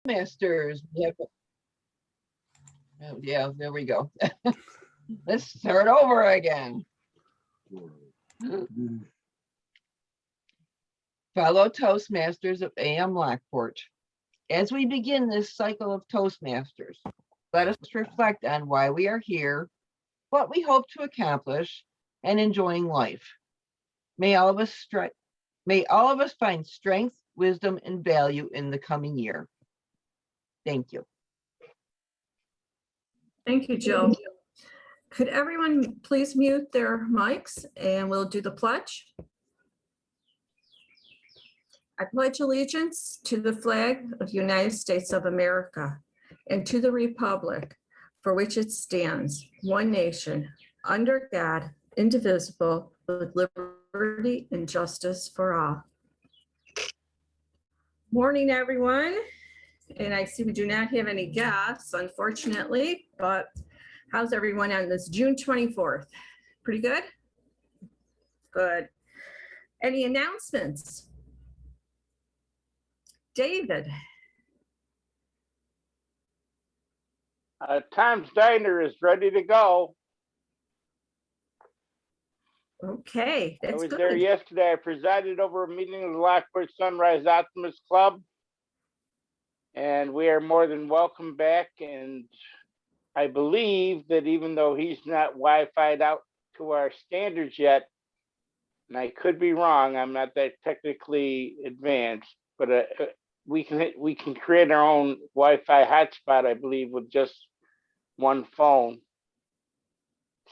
Toastmasters. Oh, yeah, there we go. Let's start over again. Fellow Toastmasters of Am Lockport, as we begin this cycle of Toastmasters, let us reflect on why we are here, what we hope to accomplish, and enjoying life. May all of us find strength, wisdom, and value in the coming year. Thank you. Thank you, Jill. Could everyone please mute their mics and we'll do the pledge? I pledge allegiance to the flag of the United States of America and to the republic for which it stands, one nation, under God, indivisible, with liberty and justice for all. Morning, everyone. And I see we do not have any guests, unfortunately, but how's everyone on this June 24th? Pretty good? Good. Any announcements? David. Tom's Diner is ready to go. Okay, I that's was good. there yesterday. I presided over a meeting of the Lockport Sunrise Optimist Club. And we are more than welcome back. And I believe that even though he's not Wi-Fi'd out to our standards yet, and I could be wrong, I'm not that technically advanced, but we can create our own Wi-Fi hotspot, I believe, with just one phone.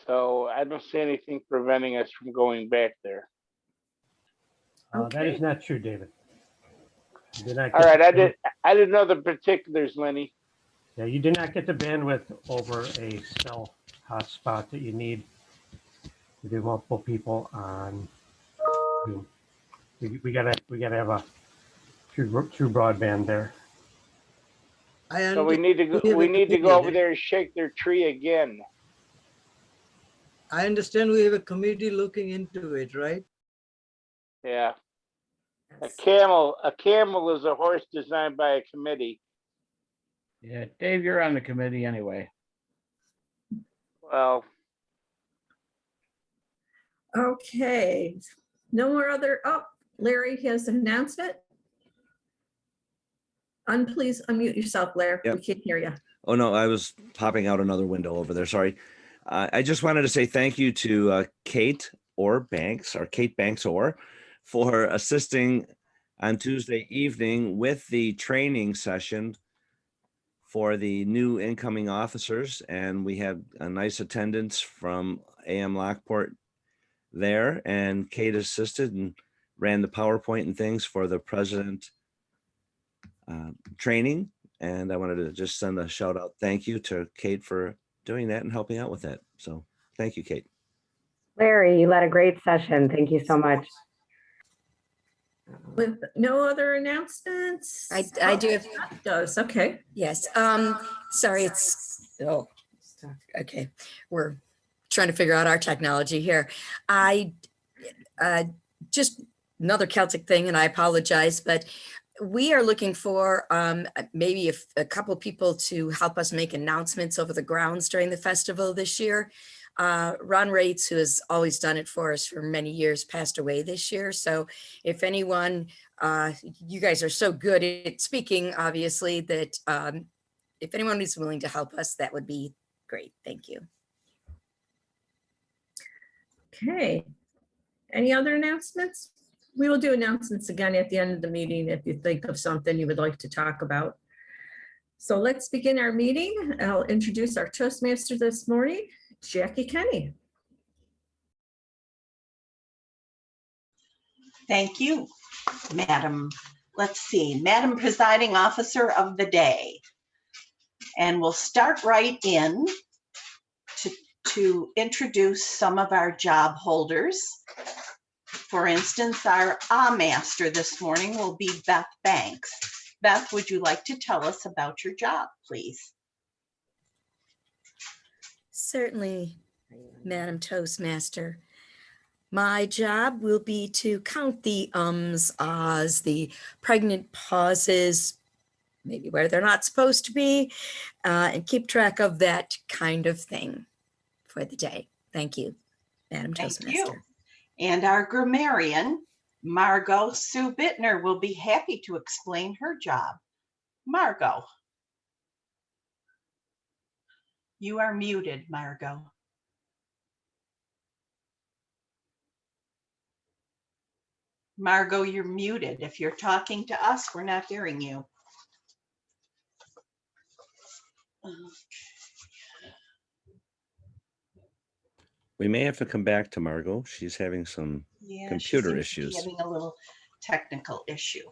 So I don't see anything preventing us from going back there. That is not true, David. All right, I didn't know the particulars, Lenny. Yeah, you did not get the bandwidth over a cell hotspot that you need to do multiple people on Zoom. We gotta have a true broadband there. So we need to go over there and shake their tree again. I understand we have a committee looking into it, right? Yeah. A camel is a horse designed by a committee. Yeah, Dave, you're on the committee anyway. Well. Okay. No more other, Larry has an announcement. Please unmute yourself, Larry. Yep. We can't hear you. Oh, no, I was popping out another window over there. Sorry. I just wanted to say thank you to Kate Banks for assisting on Tuesday evening with the training session for the new incoming officers. And we had a nice attendance from AM Lockport there. And Kate assisted and ran the PowerPoint and things for the president training. And I wanted to just send a shout out. Thank you to Kate for doing that and helping out with that. So thank you, Kate. Larry, you led a great session. Thank you so much. With no other announcements? I do have. Does, okay. Yes. Sorry, okay. We're trying to figure out our technology here. Just another Celtic thing, and I apologize, but we are looking for maybe a couple of people to help us make announcements over the grounds during the festival this year. Ron Rates, who has always done it for us for many years, passed away this year. So if anyone, you guys are so good at speaking, obviously, that if anyone is willing to help us, that would be great. Thank you. Okay. Any other announcements? We will do announcements again at the end of the meeting if you think of something you would like to talk about. So let's begin our meeting. I'll introduce our Toastmaster this morning, Jackie Kenny. Thank you, Madam. Let's see, Madam Presiding Officer of the Day. And we'll start right in to introduce some of our job holders. For instance, our Master this morning will be Beth Banks. Beth, would you like to tell us about your job, please? Certainly, Madam Toastmaster. My job will be to count the ums, ahs, the pregnant pauses, maybe where they're not supposed to be, and keep track of that kind of thing for the day. Thank you, Madam Thank you. Toastmaster. And our grammarian, Margot Sue Bittner, will be happy to explain her job. Margot. You are muted, Margot. Margot, you're muted. If you're talking to us, we're not hearing you. We may have to come back to Margot. She's having some Yeah, computer she seems to be issues. having a little technical issue.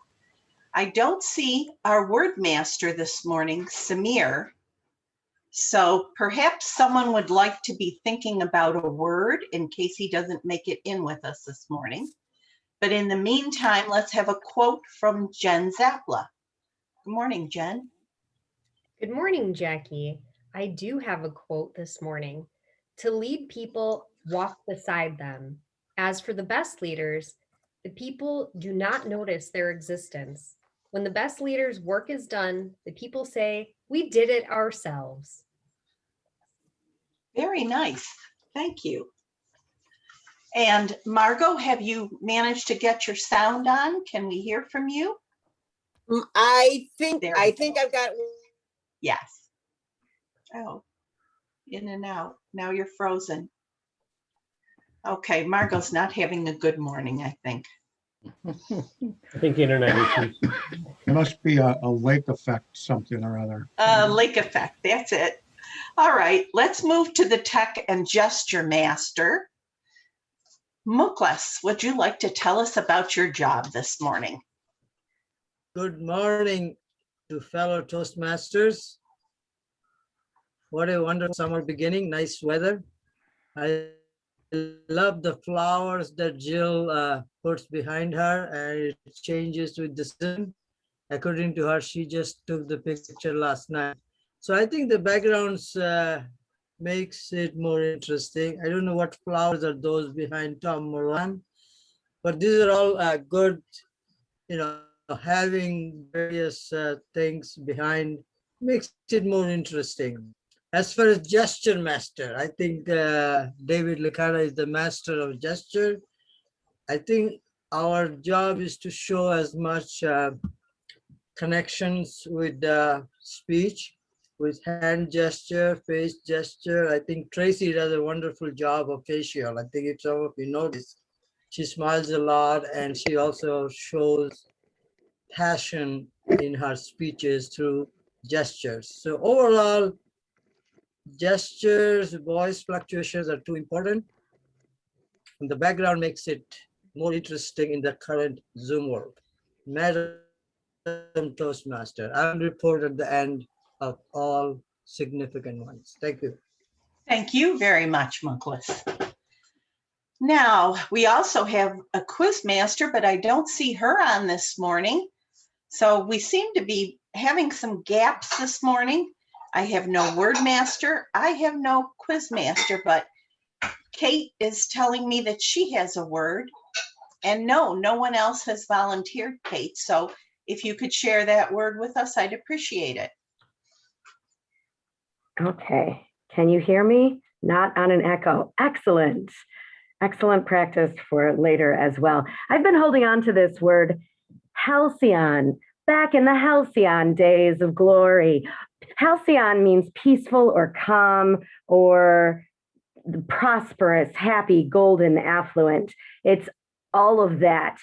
I don't see our word master this morning, Samir. So perhaps someone would like to be thinking about a word in case he doesn't make it in with us this morning. But in the meantime, let's have a quote from Jen Zapla. Good morning, Jen. Good morning, Jackie. I do have a quote this morning. To lead people, walk beside them. As for the best leaders, the people do not notice their existence. When the best leader's work is done, the people say, we did it ourselves. Very nice. Thank you. And Margot, have you managed to get your sound on? Can we hear from you? I think There we go. I've got. Yes. Oh, in and out. Now you're frozen. Okay, Margot's not having a good morning, I think. I think internet issues. It must be a lake effect, something or other. Lake effect, that's it. All right, let's move to the tech and gesture master. Muklas, would you like to tell us about your job this morning? Good morning to fellow Toastmasters. What a wonderful summer beginning, nice weather. I love the flowers that Jill puts behind her, and it changes with the season. According to her, she just took the picture last night. So I think the backgrounds makes it more interesting. I don't know what flowers are those behind Tom Moran, but these are all good, you know, having various things behind makes it more interesting. As far as gesture master, I think David Licata is the master of gesture. I think our job is to show as much connections with speech, with hand gesture, face gesture. I think Tracy does a wonderful job of facial. I think if some of you notice, she smiles a lot, and she also shows passion in her speeches through gestures. So overall, gestures, voice fluctuations are too important. And the background makes it more interesting in the current Zoom world. Madam Toastmaster, I'll report at the end of all significant ones. Thank you. Thank you very much, Muklas. Now, we also have a quiz master, but I don't see her on this morning. So we seem to be having some gaps this morning. I have no word master. I have no quiz master, but Kate is telling me that she has a word. And no one else has volunteered, Kate. So if you could share that word with us, I'd appreciate it. Okay, can you hear me? Not on an echo. Excellent. Excellent practice for later as well. I've been holding on to this word, halcyon, back in the halcyon days of glory. Halcyon means peaceful or calm or prosperous, happy, golden, affluent. It's all of that.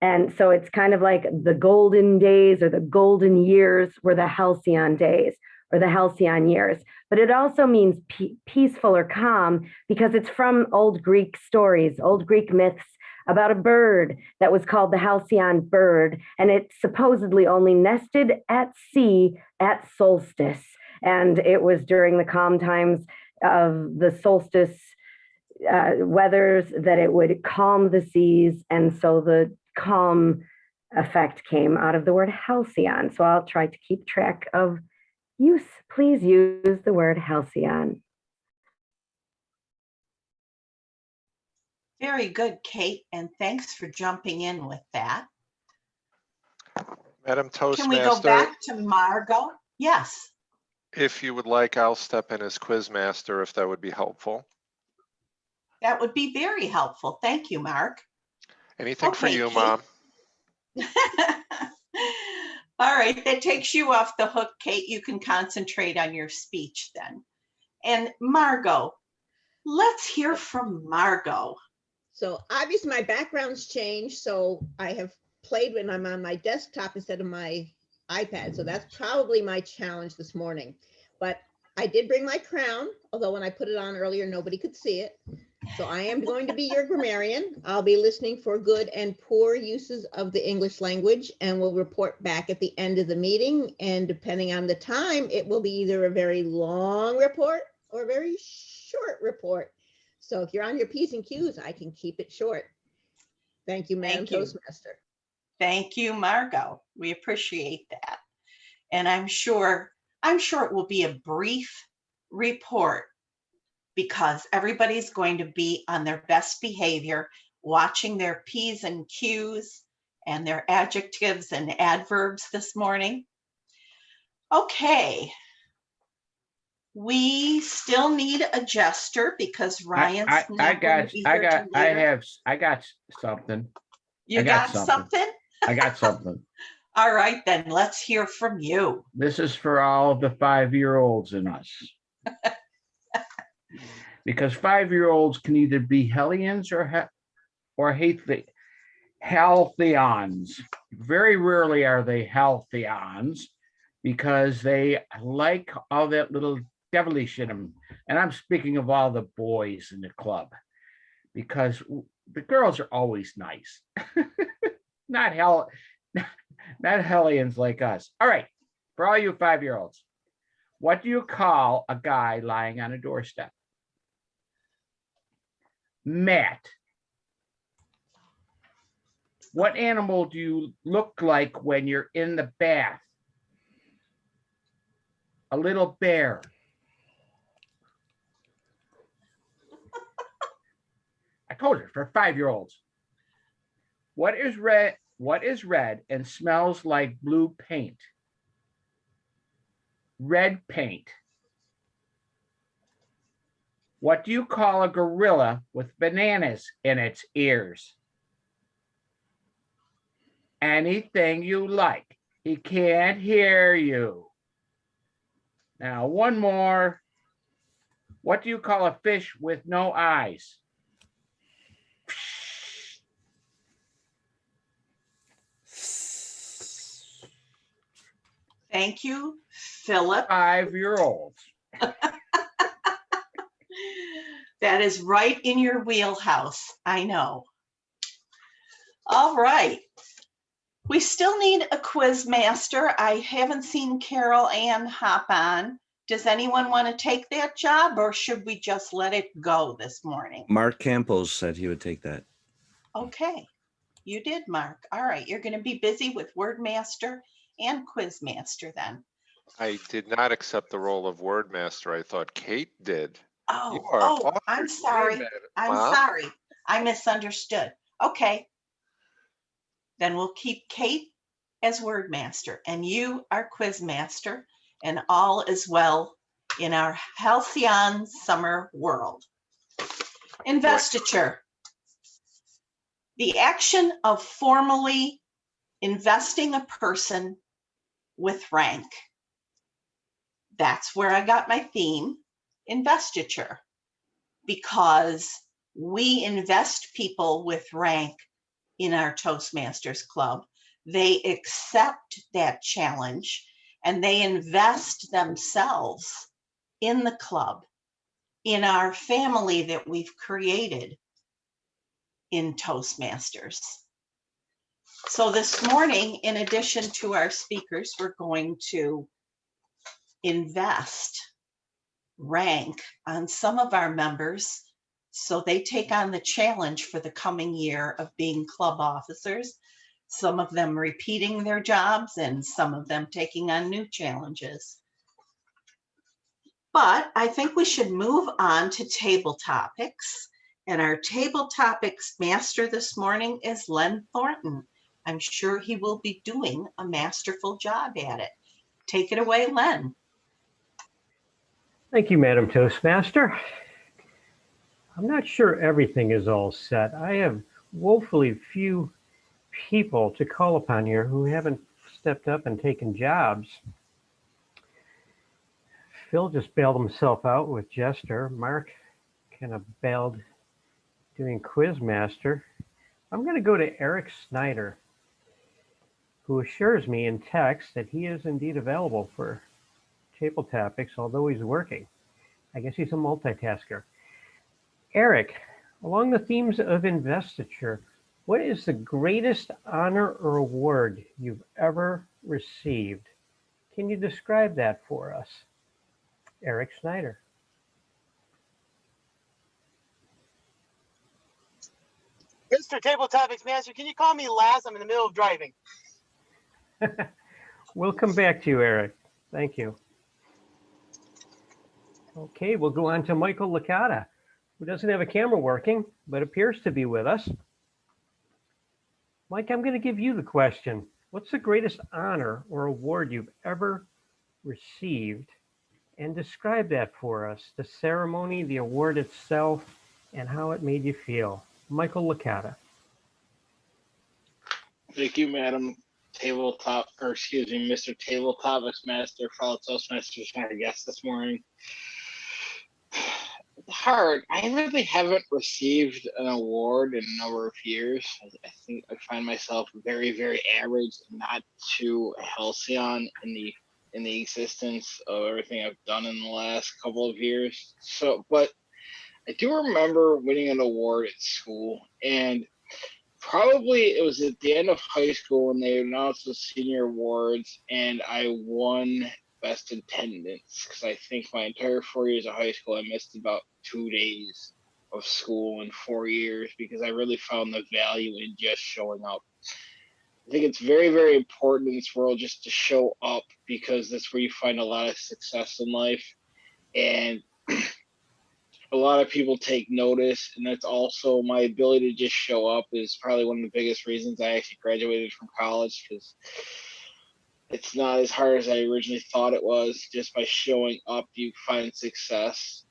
And so it's kind of like the golden days or the golden years were the halcyon days or the halcyon years. But it also means peaceful or calm because it's from old Greek stories, old Greek myths about a bird that was called the halcyon bird. And it supposedly only nested at sea at solstice. And it was during the calm times of the solstice weathers that it would calm the seas. And so the calm effect came out of the word halcyon. So I'll try to keep track of use. Please use the word halcyon. Very good, Kate, and thanks for jumping in with that. Madam Can we go Toastmaster, back to Margot? Yes, if you would like, I'll step in as Quizmaster if that would be helpful. that would be very helpful. Thank you, Mark. Anything for Okay, you, Kate. Mom. All right, that takes you off the hook, Kate. You can concentrate on your speech then. And Margot, let's hear from Margot. So obviously my background's changed, so I have played when I'm on my desktop instead of my iPad. So that's probably my challenge this morning. But I did bring my crown, although when I put it on earlier, nobody could see it. So I am going to be your grammarian. I'll be listening for good and poor uses of the English language and will report back at the end of the meeting. And depending on the time, it will be either a very long report or a very short report. So if you're on your P's and Q's, I can keep it short. Thank you, Madam Thank you. Toastmaster. Thank you, Margot. We appreciate that. And I'm sure it will be a brief report because everybody's going to be on their best behavior, watching their P's and Q's and their adjectives and adverbs this morning. Okay. We still need a jester because Ryan's not going to be here till later. I got something. You got something? I got something. All right, then let's hear from you. This is for all the 5-year-olds in us. Because 5-year-olds can either be hellions or halcyons. Very rarely are they halcyons because they like all that little devilish in them. And I'm speaking of all the boys in the club because the girls are always nice. Not hellions like us. All right, for all you 5-year-olds, what do you call a guy lying on a doorstep? Matt. What animal do you look like when you're in the bath? A little bear. I told you, for 5-year-olds. What is red and smells like blue paint? Red paint. What do you call a gorilla with bananas in its ears? Anything you like. He can't hear you. Now, one more. What do you call a fish with no eyes? Thank you, Philip. 5-year-olds. That is right in your wheelhouse. I know. All right. We still need a quiz master. I haven't seen Carol Ann hop on. Does anyone want to take that job or should we just let it go this morning? Mark Campos said he would take that. Okay, you did, Mark. All right, you're going to be busy with word master and quiz master then. I did not accept the role of word master. I thought Kate did. Oh, I'm sorry. I'm sorry. I misunderstood. Okay. Then we'll keep Kate as word master and you are quiz master and all is well in our halcyon summer world. Investiture. The action of formally investing a person with rank. That's where I got my theme, investiture, because we invest people with rank in our Toastmasters Club. They accept that challenge and they invest themselves in the club, in our family that we've created in Toastmasters. So this morning, in addition to our speakers, we're going to invest rank on some of our members so they take on the challenge for the coming year of being club officers, some of them repeating their jobs and some of them taking on new challenges. But I think we should move on to table topics. And our table topics master this morning is Len Thornton. I'm sure he will be doing a masterful job at it. Take it away, Len. Thank you, Madam Toastmaster. I'm not sure everything is all set. I have woefully few people to call upon here who haven't stepped up and taken jobs. Phil just bailed himself out with Jester. Mark kind of bailed doing Quizmaster. I'm going to go to Eric Snyder, who assures me in text that he is indeed available for table topics, although he's working. I guess he's a multitasker. Eric, along the themes of investiture, what is the greatest honor or award you've ever received? Can you describe that for us? Eric Snyder. Mr. Table Topics Master, can you call me last? I'm in the middle of driving. We'll come back to you, Eric. Thank you. Okay, we'll go on to Michael Licata, who doesn't have a camera working, but appears to be with us. Mike, I'm going to give you the question. What's the greatest honor or award you've ever received? And describe that for us, the ceremony, the award itself, and how it made you feel. Michael Licata. Thank you, Madam Tabletop, or excuse me, Mr. Table Topics Master, fellow Toastmasters, and our guest this morning. Hard. I really haven't received an award in a number of years. I think I find myself very, very average, and not too halcyon in the existence of everything I've done in the last couple of years. So, but I do remember winning an award at school, and probably it was at the end of high school when they announced the senior awards, and I won best attendance, because I think my entire 4 years of high school, I missed about 2 days of school in 4 years because I really found the value in just showing up. I think it's very, very important in this world just to show up, because that's where you find a lot of success in life. And a lot of people take notice, and that's also my ability to just show up is probably one of the biggest reasons I actually graduated from college, because it's not as hard as I originally thought it was. Just by showing up, you find success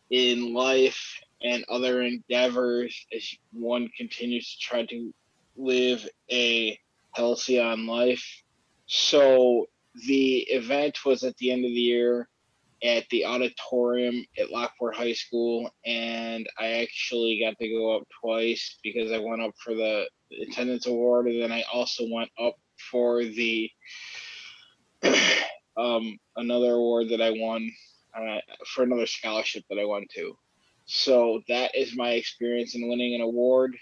in life and other endeavors as one continues to try to live a halcyon life. So the event was at the end of the year at the auditorium at Lockport High School, and I actually got to go up twice because I went up for the attendance award, and then I also went up for the another award that I won for another scholarship that I won to. So that is my experience in winning an award.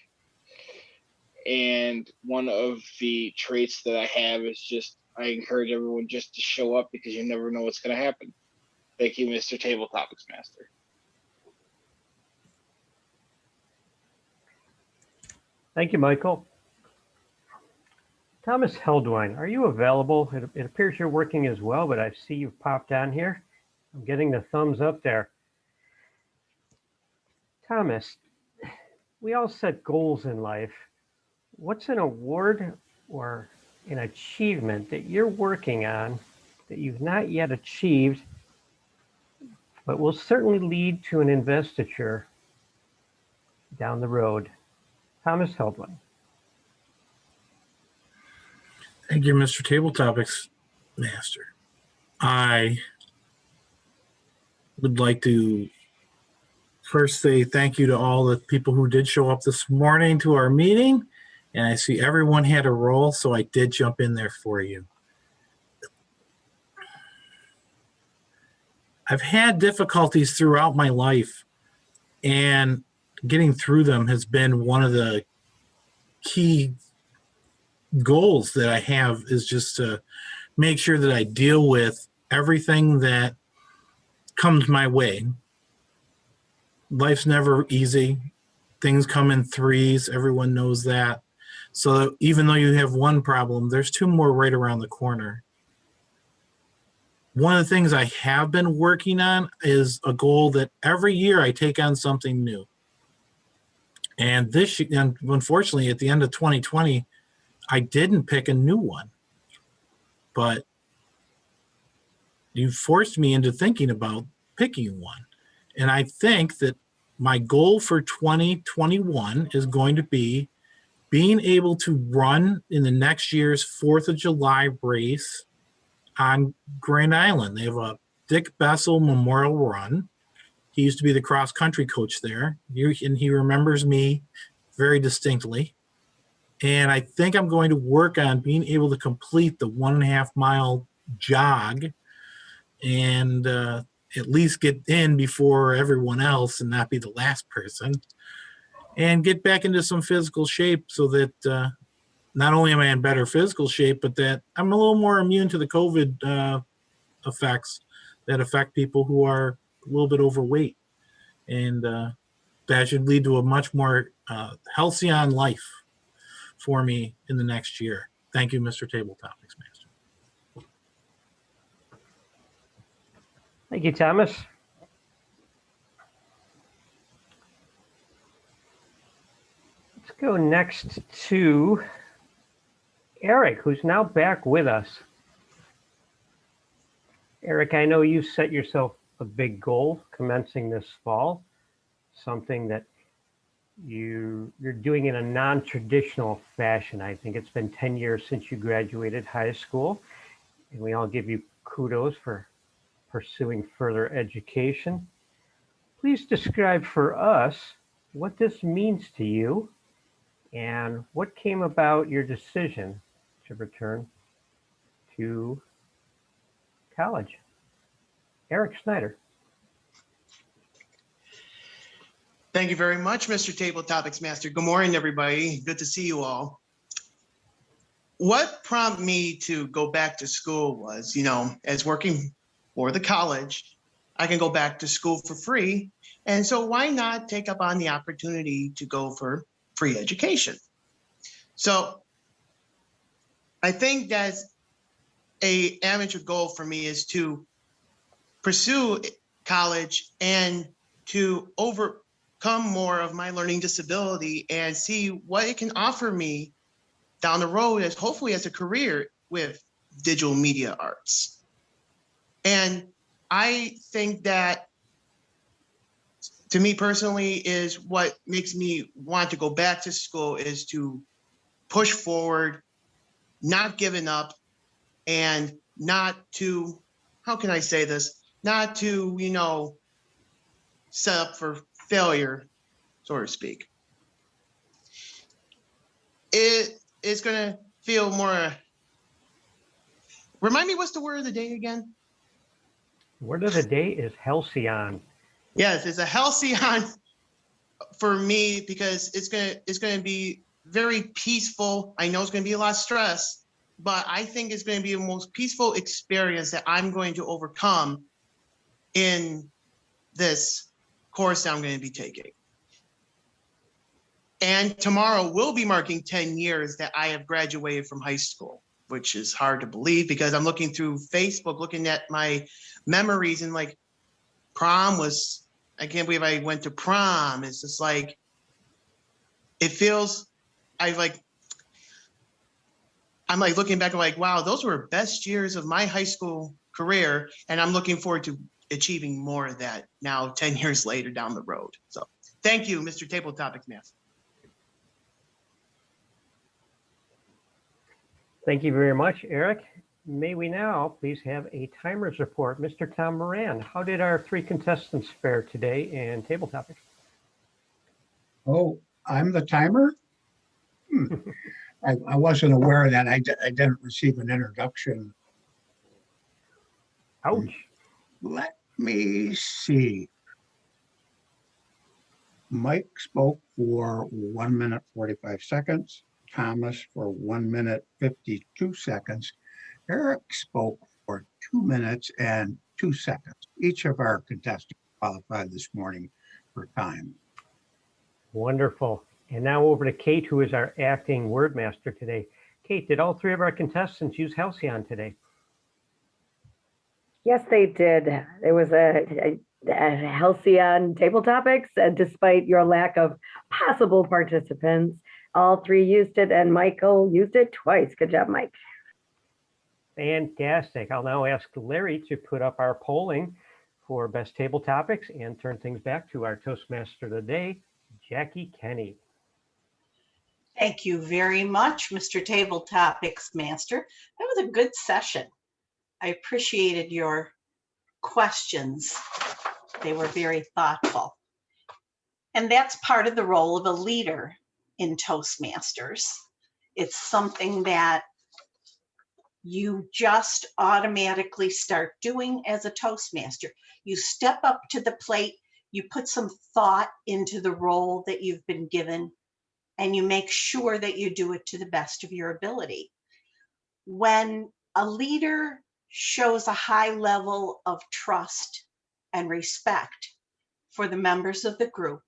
And one of the traits that I have is just, I encourage everyone just to show up, because you never know what's going to happen. Thank you, Mr. Table Topics Master. Thank you, Michael. Thomas Heldwine, are you available? It appears you're working as well, but I see you've popped on here. I'm getting the thumbs up there. Thomas, we all set goals in life. What's an award or an achievement that you're working on that you've not yet achieved, but will certainly lead to an investiture down the road? Thomas Heldwine. Thank you, Mr. Table Topics Master. I would like to first say thank you to all the people who did show up this morning to our meeting. And I see everyone had a role, so I did jump in there for you. I've had difficulties throughout my life, and getting through them has been one of the key goals that I have, is just to make sure that I deal with everything that comes my way. Life's never easy. Things come in threes. Everyone knows that. So even though you have one problem, there's two more right around the corner. One of the things I have been working on is a goal that every year I take on something new. And this, and unfortunately, at the end of 2020, I didn't pick a new one, but you forced me into thinking about picking one. And I think that my goal for 2021 is going to be being able to run in the next year's 4th of July race on Grand Island. They have a Dick Bessel Memorial Run. He used to be the cross country coach there, and he remembers me very distinctly. And I think I'm going to work on being able to complete the 1.5 mile jog and at least get in before everyone else and not be the last person, and get back into some physical shape so that not only am I in better physical shape, but that I'm a little more immune to the COVID effects that affect people who are a little bit overweight. And that should lead to a much more halcyon life for me in the next year. Thank you, Mr. Table Topics Master. Thank you, Thomas. Let's go next to Eric, who's now back with us. Eric, I know you set yourself a big goal commencing this fall, something that you're doing in a non-traditional fashion. I think it's been 10 years since you graduated high school, and we all give you kudos for pursuing further education. Please describe for us what this means to you and what came about your decision to return to college. Eric Snyder. Thank you very much, Mr. Table Topics Master. Good morning, everybody. Good to see you all. What prompted me to go back to school was, as working for the college, I can go back to school for free. And so why not take up on the opportunity to go for free education? So I think that's a amateur goal for me, is to pursue college and to overcome more of my learning disability and see what it can offer me down the road as hopefully as a career with digital media arts. And I think that, to me personally, is what makes me want to go back to school, is to push forward, not giving up, and not to, how can I say this? Not to, set up for failure, so to speak. It is going to feel more, remind me, what's the word of the day again? Word of the day is halcyon. Yes, it's a halcyon for me, because it's gonna be very peaceful. I know it's gonna be a lot of stress, but I think it's gonna be the most peaceful experience that I'm going to overcome in this course that I'm going to be taking. And tomorrow will be marking 10 years that I have graduated from high school, which is hard to believe because I'm looking through Facebook, looking at my memories, and like prom was, I can't believe I went to prom. It's just like, it feels, I'm like looking back, I'm like, wow, those were best years of my high school career. And I'm looking forward to achieving more of that now 10 years later down the road. So thank you, Mr. Table Topics Master. Thank you very much, Eric. May we now please have a timer's report. Mr. Tom Moran, how did our 3 contestants fare today in table topics? Oh, I'm the timer? I wasn't aware of that. I didn't receive an introduction. Ouch. Let me see. Mike spoke for 1 minute, 45 seconds. Thomas for 1 minute, 52 seconds. Eric spoke for 2 minutes and 2 seconds. Each of our contestants qualified this morning for time. Wonderful. And now over to Kate, who is our acting word master today. Kate, did all 3 of our contestants use halcyon today? Yes, they did. It was a halcyon table topics, despite your lack of possible participants. All three used it, and Michael used it twice. Good job, Mike. Fantastic. I'll now ask Larry to put up our polling for best table topics and turn things back to our Toastmaster today, Jackie Kenny. Thank you very much, Mr. Table Topics Master. That was a good session. I appreciated your questions. They were very thoughtful. And that's part of the role of a leader in Toastmasters. It's something that you just automatically start doing as a Toastmaster. You step up to the plate, you put some thought into the role that you've been given, and you make sure that you do it to the best of your ability. When a leader shows a high level of trust and respect for the members of the group,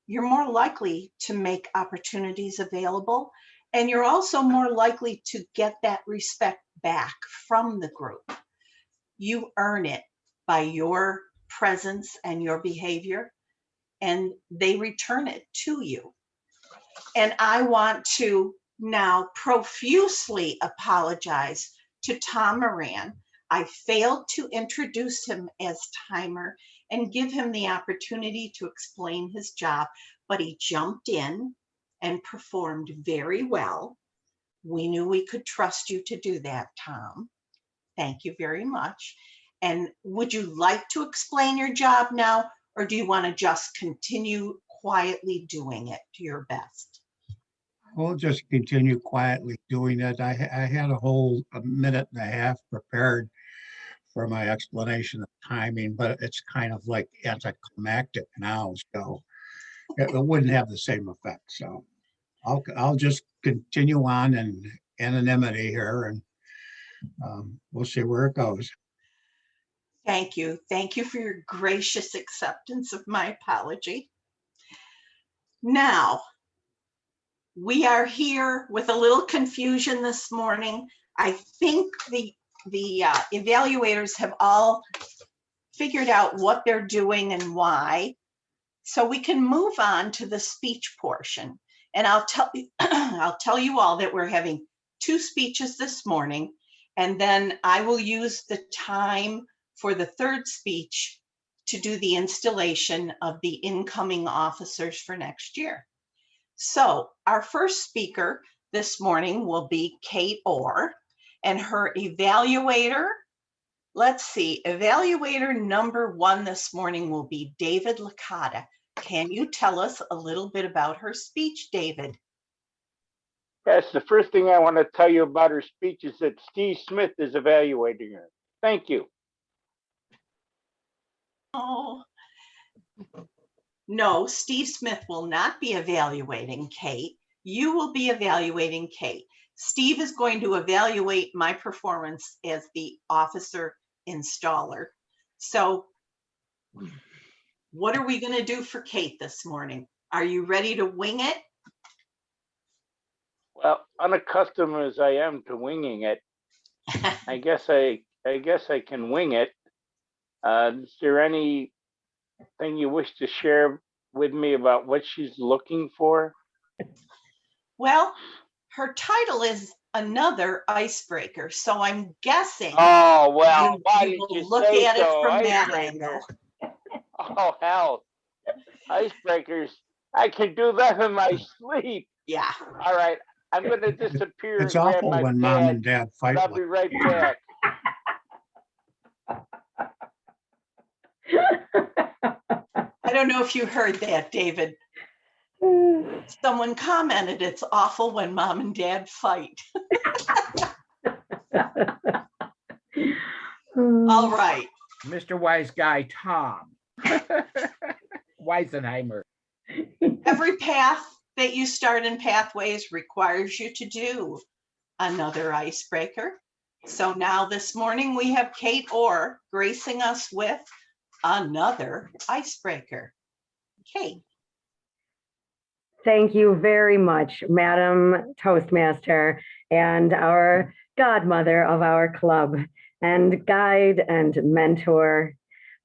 you're more likely to make opportunities available, and you're also more likely to get that respect back from the group. You earn it by your presence and your behavior, and they return it to you. And I want to now profusely apologize to Tom Moran. I failed to introduce him as Timer and give him the opportunity to explain his job, but he jumped in and performed very well. We knew we could trust you to do that, Tom. Thank you very much. And would you like to explain your job now, or do you want to just continue quietly doing it to your best? We'll just continue quietly doing it. I had a minute and a half prepared for my explanation of timing, but it's kind of like anticlimactic now, so it wouldn't have the same effect. So I'll just continue on in anonymity here, and we'll see where it goes. Thank you. Thank you for your gracious acceptance of my apology. Now, we are here with a little confusion this morning. I think the evaluators have all figured out what they're doing and why. So we can move on to the speech portion. And I'll tell you all that we're having 2 speeches this morning, and then I will use the time for the 3rd speech to do the installation of the incoming officers for next year. So our first speaker this morning will be Kate Orr, and her evaluator, let's see, evaluator number 1 this morning will be David Licata. Can you tell us a little bit about her speech, David? Yes, the first thing I want to tell you about her speech is that Steve Smith is evaluating her. Thank you. Oh, no, Steve Smith will not be evaluating Kate. You will be evaluating Kate. Steve is going to evaluate my performance as the officer installer. So what are we going to do for Kate this morning? Are you ready to wing it? Well, unaccustomed as I am to winging it, I guess I can wing it. Is there anything you wish to share with me about what she's looking for? Well, her title is Another Icebreaker, so I'm guessing. Oh, well, why you did will you look say at it so? from that Icebreaker. angle. Oh, hell. Icebreakers. I can do that in my sleep. Yeah. All right. I'm going to disappear It's and grab awful my when mom and dad fight. I'll be right back. I don't know if you heard that, David. Someone commented it's awful when mom and dad fight. All right. Mr. Wise Guy Tom. Weisenheimer. Every path that you start in Pathways requires you to do another icebreaker. So now this morning we have Kate Orr gracing us with another icebreaker. Kate. Thank you very much, Madam Toastmaster and our godmother of our club and guide and mentor.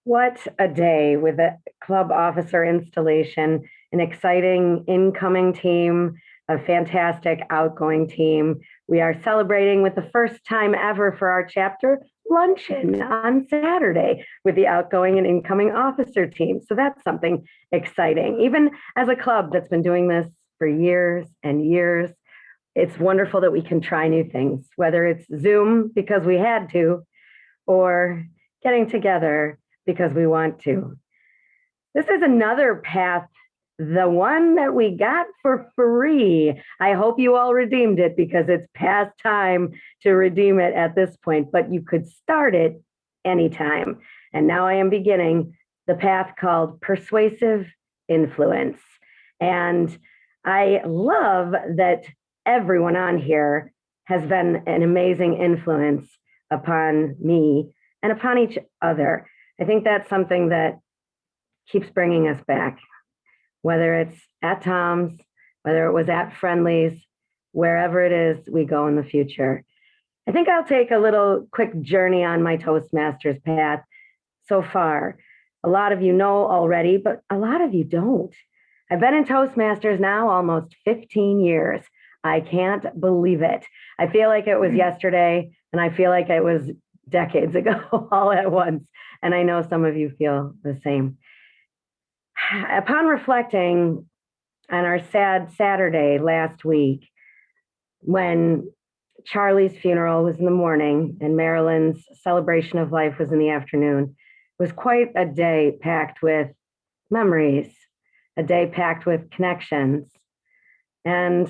What a day with a club officer installation an exciting incoming team, a fantastic outgoing team. We are celebrating with the first time ever for our chapter luncheon on Saturday with the outgoing and incoming officer team. So that's something exciting. Even as a club that's been doing this for years and years, it's wonderful that we can try new things, whether it's Zoom because we had to, or getting together because we want to. This is another path, the one that we got for free. I hope you all redeemed it because it's past time to redeem it at this point, but you could start it anytime. And now I am beginning the path called Persuasive Influence. And I love that everyone on here has been an amazing influence upon me and upon each other. I think that's something that keeps bringing us back, whether it's at Tom's, whether it was at Friendly's, wherever it is we go in the future. I think I'll take a little quick journey on my Toastmasters path so far. A lot of you know already, but a lot of you don't. I've been in Toastmasters now almost 15 years. I can't believe it. I feel like it was yesterday, and I feel like it was decades ago all at once. And I know some of you feel the same. Upon reflecting on our sad Saturday last week, when Charlie's funeral was in the morning and Marilyn's celebration of life was in the afternoon, it was quite a day packed with memories, a day packed with connections. And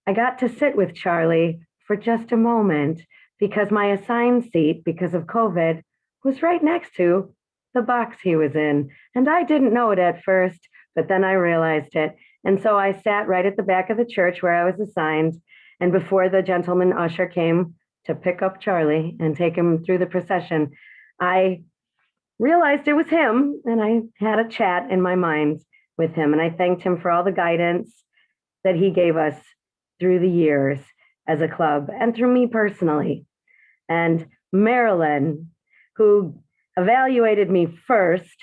I got to sit with Charlie for just a moment because my assigned seat, because of COVID, was right next to the box he was in. And I didn't know it at first, but then I realized it. And so I sat right at the back of the church where I was assigned. And before the gentleman usher came to pick up Charlie and take him through the procession, I realized it was him. And I had a chat in my mind with him. And I thanked him for all the guidance that he gave us through the years as a club and through me personally. And Marilyn, who evaluated me first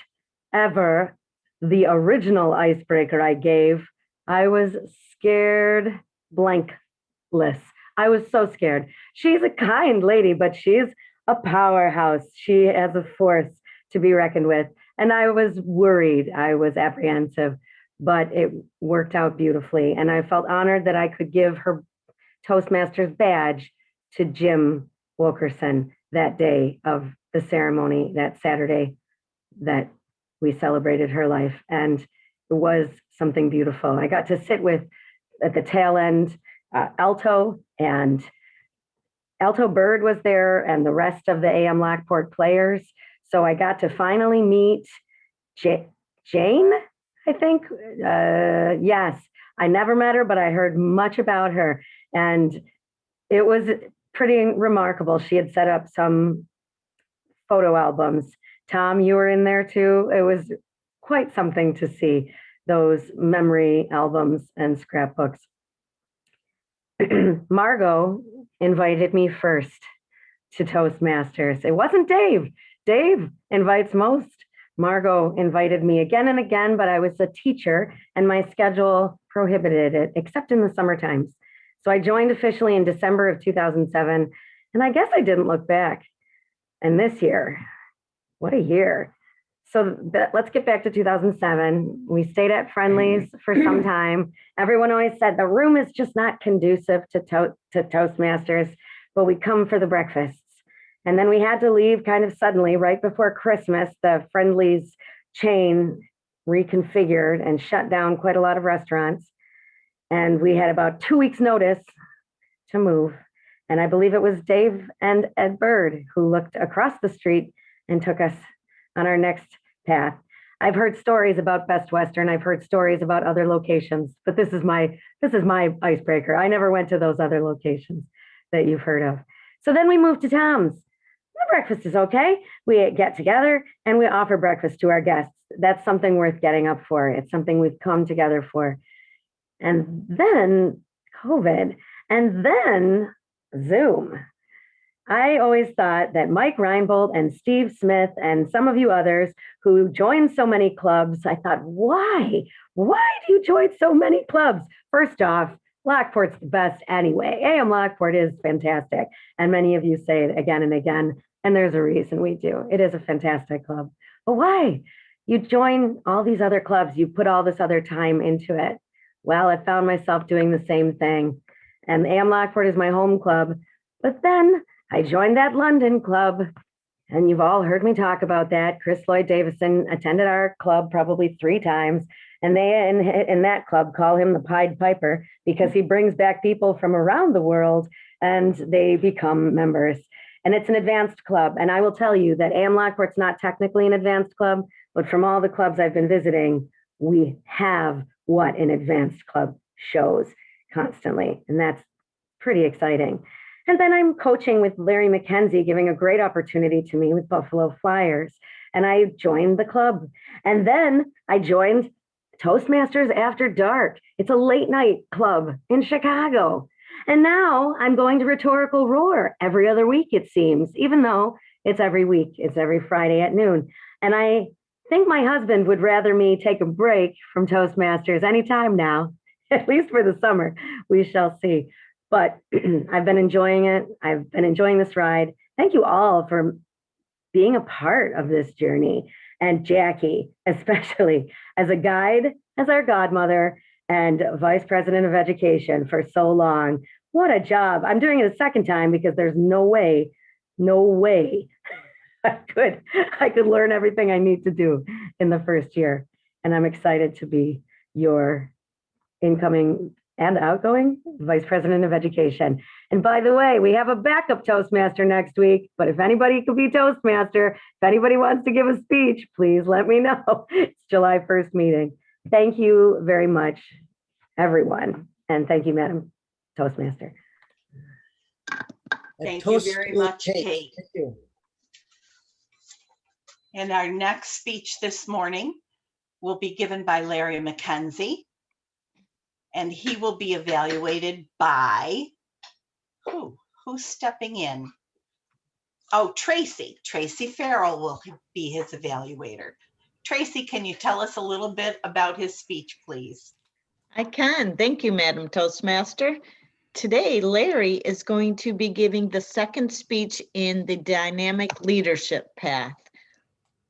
ever, the original icebreaker I gave, I was scared blankless. I was so scared. She's a kind lady, but she's a powerhouse. She has a force to be reckoned with. And I was worried. I was apprehensive, but it worked out beautifully. And I felt honored that I could give her Toastmasters badge to Jim Wilkerson that day of the ceremony, that Saturday that we celebrated her life. And it was something beautiful. I got to sit with, at the tail end, Alto, and Alto Bird was there and the rest of the Am Lockport players. So I got to finally meet Jane, I think. Yes, I never met her, but I heard much about her. And it was pretty remarkable. She had set up some photo albums. Tom, you were in there too. It was quite something to see those memory albums and scrapbooks. Margot invited me first to Toastmasters. It wasn't Dave. Dave invites most. Margot invited me again and again, but I was a teacher and my schedule prohibited it, except in the summer times. So I joined officially in December of 2007, and I guess I didn't look back. And this year, what a year. So let's get back to 2007. We stayed at Friendly's for some time. Everyone always said the room is just not conducive to Toastmasters, but we come for the breakfasts. And then we had to leave kind of suddenly right before Christmas. The Friendly's chain reconfigured and shut down quite a lot of restaurants. And we had about 2 weeks notice to move. And I believe it was Dave and Ed Bird who looked across the street and took us on our next path. I've heard stories about Best Western. I've heard stories about other locations, but this is my icebreaker. I never went to those other locations that you've heard of. So then we moved to Tom's. The breakfast is okay. We get together and we offer breakfast to our guests. That's something worth getting up for. It's something we've come together for. And then COVID, and then Zoom. I always thought that Mike Reinbold and Steve Smith and some of you others who joined so many clubs, I thought, why? Why do you join so many clubs? First off, Lockport's the best anyway. AM Lockport is fantastic. And many of you say it again and again. And there's a reason we do. It is a fantastic club. But why? You join all these other clubs, you put all this other time into it. Well, I found myself doing the same thing. And AM Lockport is my home club. But then I joined that London club, and you've all heard me talk about that. Chris Lloyd Davison attended our club probably 3 times, and they in that club call him the Pied Piper because he brings back people from around the world and they become members. And it's an advanced club. And I will tell you that AM Lockport's not technically an advanced club, but from all the clubs I've been visiting, we have what an advanced club shows constantly. And that's pretty exciting. And then I'm coaching with Larry Mckenzie, giving a great opportunity to me with Buffalo Flyers. And I joined the club. And then I joined Toastmasters After Dark. It's a late night club in Chicago. And now I'm going to Rhetorical Roar every other week, it seems, even though it's every week. It's every Friday at noon. And I think my husband would rather me take a break from Toastmasters anytime now, at least for the summer. We shall see. But I've been enjoying it. I've been enjoying this ride. Thank you all for being a part of this journey. And Jackie, especially as a guide, as our godmother and vice president of education for so long. What a job. I'm doing it a second time because there's no way I could learn everything I need to do in the first year. And I'm excited to be your incoming and outgoing vice president of education. And by the way, we have a backup Toastmaster next week, but if anybody could be Toastmaster, if anybody wants to give a speech, please let me know. It's July 1st meeting. Thank you very much, everyone. And thank you, Madam Toastmaster. Thank you very much, Kate. Thank you. And our next speech this morning will be given by Larry Mckenzie. And he will be evaluated by who's stepping in? Oh, Tracy Farrell will be his evaluator. Tracy, can you tell us a little bit about his speech, please? I can. Thank you, Madam Toastmaster. Today, Larry is going to be giving the second speech in the Dynamic Leadership Path.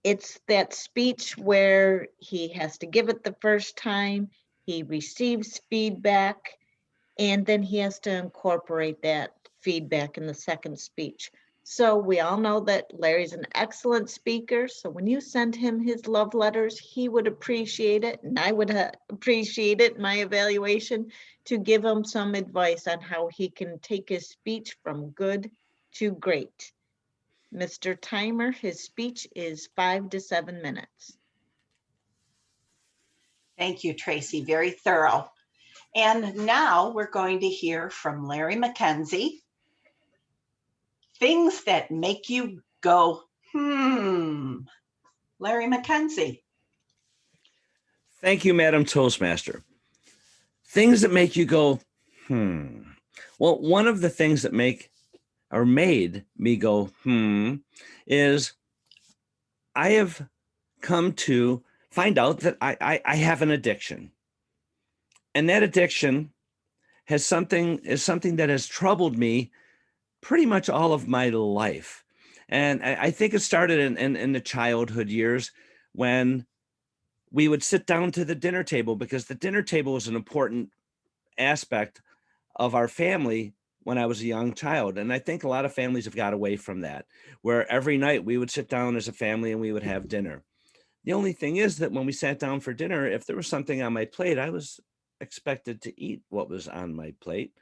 It's that speech where he has to give it the first time, he receives feedback, and then he has to incorporate that feedback in the second speech. So we all know that Larry's an excellent speaker. So when you send him his love letters, he would appreciate it. And I would appreciate it in my evaluation to give him some advice on how he can take his speech from good to great. Mr. Timer, his speech is 5 to 7 minutes. Thank you, Tracy. Very thorough. And now we're going to hear from Larry Mckenzie. Things that make you go, Larry Mckenzie. Thank you, Madam Toastmaster. Things that make you go, Well, one of the things that made me go, is I have come to find out that I have an addiction. And that addiction is something that has troubled me pretty much all of my life. And I think it started in the childhood years when we would sit down to the dinner table, because the dinner table was an important aspect of our family when I was a young child. And I think a lot of families have got away from that, where every night we would sit down as a family and we would have dinner. The only thing is that when we sat down for dinner, if there was something on my plate, I was expected to eat what was on my plate.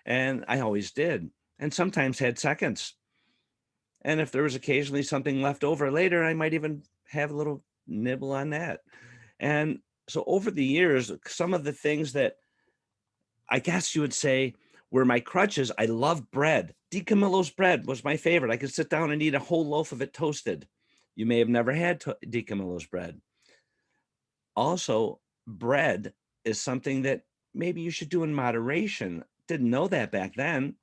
And I always did, and sometimes had seconds. And if there was occasionally something left over later, I might even have a little nibble on that. And so over the years, some of the things that I guess you would say were my crutches, I love bread. DiCamillo's bread was my favorite. I could sit down and eat a whole loaf of it toasted. You may have never had DiCamillo's bread. Also, bread is something that maybe you should do in moderation. Didn't know that back then,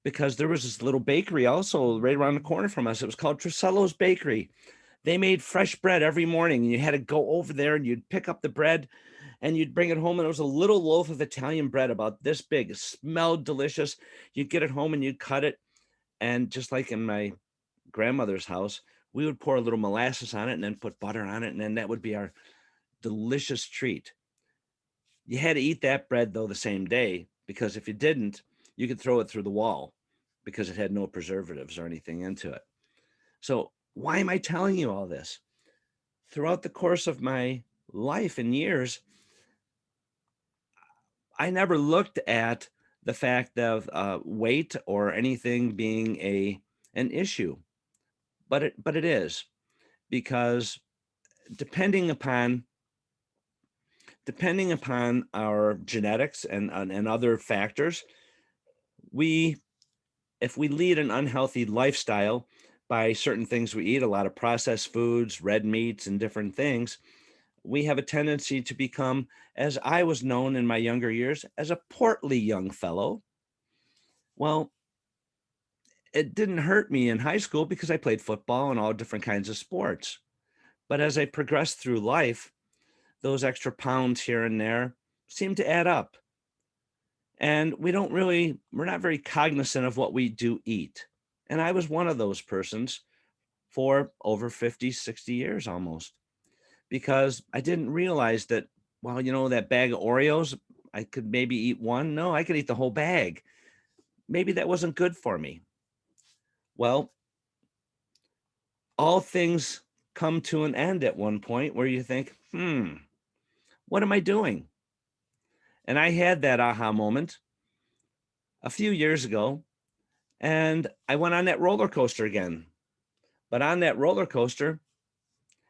because there was this little bakery also right around the corner from us. It was called Trissello's Bakery. They made fresh bread every morning, and you had to go over there and you'd pick up the bread and you'd bring it home. And it was a little loaf of Italian bread about this big. It smelled delicious. You'd get it home and you'd cut it. And just like in my grandmother's house, we would pour a little molasses on it and then put butter on it. And then that would be our delicious treat. You had to eat that bread though the same day, because if you didn't, you could throw it through the wall because it had no preservatives or anything into it. So why am I telling you all this? Throughout the course of my life and years, I never looked at the fact of weight or anything being an issue, but it is, because depending upon our genetics and other factors, if we lead an unhealthy lifestyle by certain things we eat, a lot of processed foods, red meats, and different things, we have a tendency to become, as I was known in my younger years, as a portly young fellow. Well, it didn't hurt me in high school because I played football and all different kinds of sports. But as I progressed through life, those extra pounds here and there seem to add up. And we're not very cognizant of what we do eat. And I was one of those persons for over 50, 60 years almost, because I didn't realize that, well, that bag of Oreos, I could maybe eat one. No, I could eat the whole bag. Maybe that wasn't good for me. Well, all things come to an end at one point where you think, what am I doing? And I had that aha moment a few years ago, and I went on that roller coaster again. But on that roller coaster,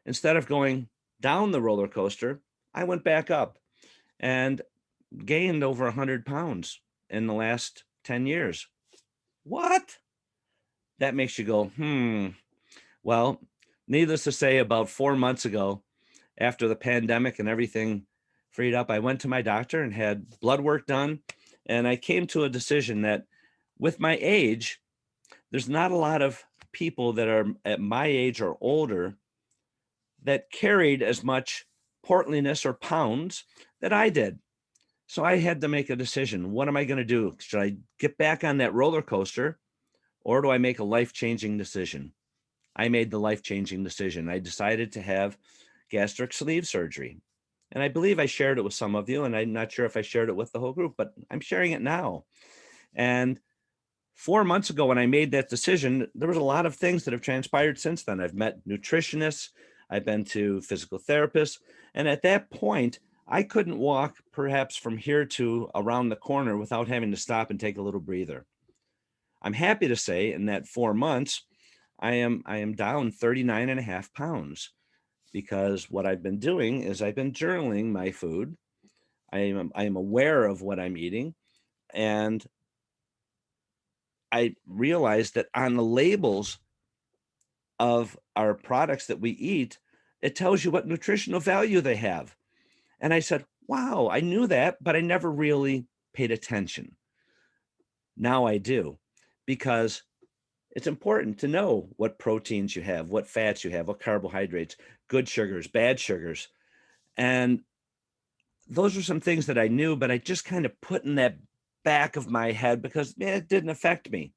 instead of going down the roller coaster, I went back up and gained over 100 pounds in the last 10 years. What? That makes you go, Well, needless to say, about 4 months ago, after the pandemic and everything freed up, I went to my doctor and had blood work done. And I came to a decision that with my age, there's not a lot of people that are at my age or older that carried as much portliness or pounds that I did. So I had to make a decision. What am I going to do? Should I get back on that roller coaster, or do I make a life-changing decision? I made the life-changing decision. I decided to have gastric sleeve surgery. And I believe I shared it with some of you, and I'm not sure if I shared it with the whole group, but I'm sharing it now. And 4 months ago, when I made that decision, there was a lot of things that have transpired since then. I've met nutritionists, I've been to physical therapists, and at that point, I couldn't walk perhaps from here to around the corner without having to stop and take a little breather. I'm happy to say in that 4 months, I am down 39.5 pounds, because what I've been doing is I've been journaling my food. I am aware of what I'm eating, and I realized that on the labels of our products that we eat, it tells you what nutritional value they have. And I said, wow, I knew that, but I never really paid attention. Now I do, because it's important to know what proteins you have, what fats you have, what carbohydrates, good sugars, bad sugars. And those are some things that I knew, but I just kind of put in that back of my head because it didn't affect me.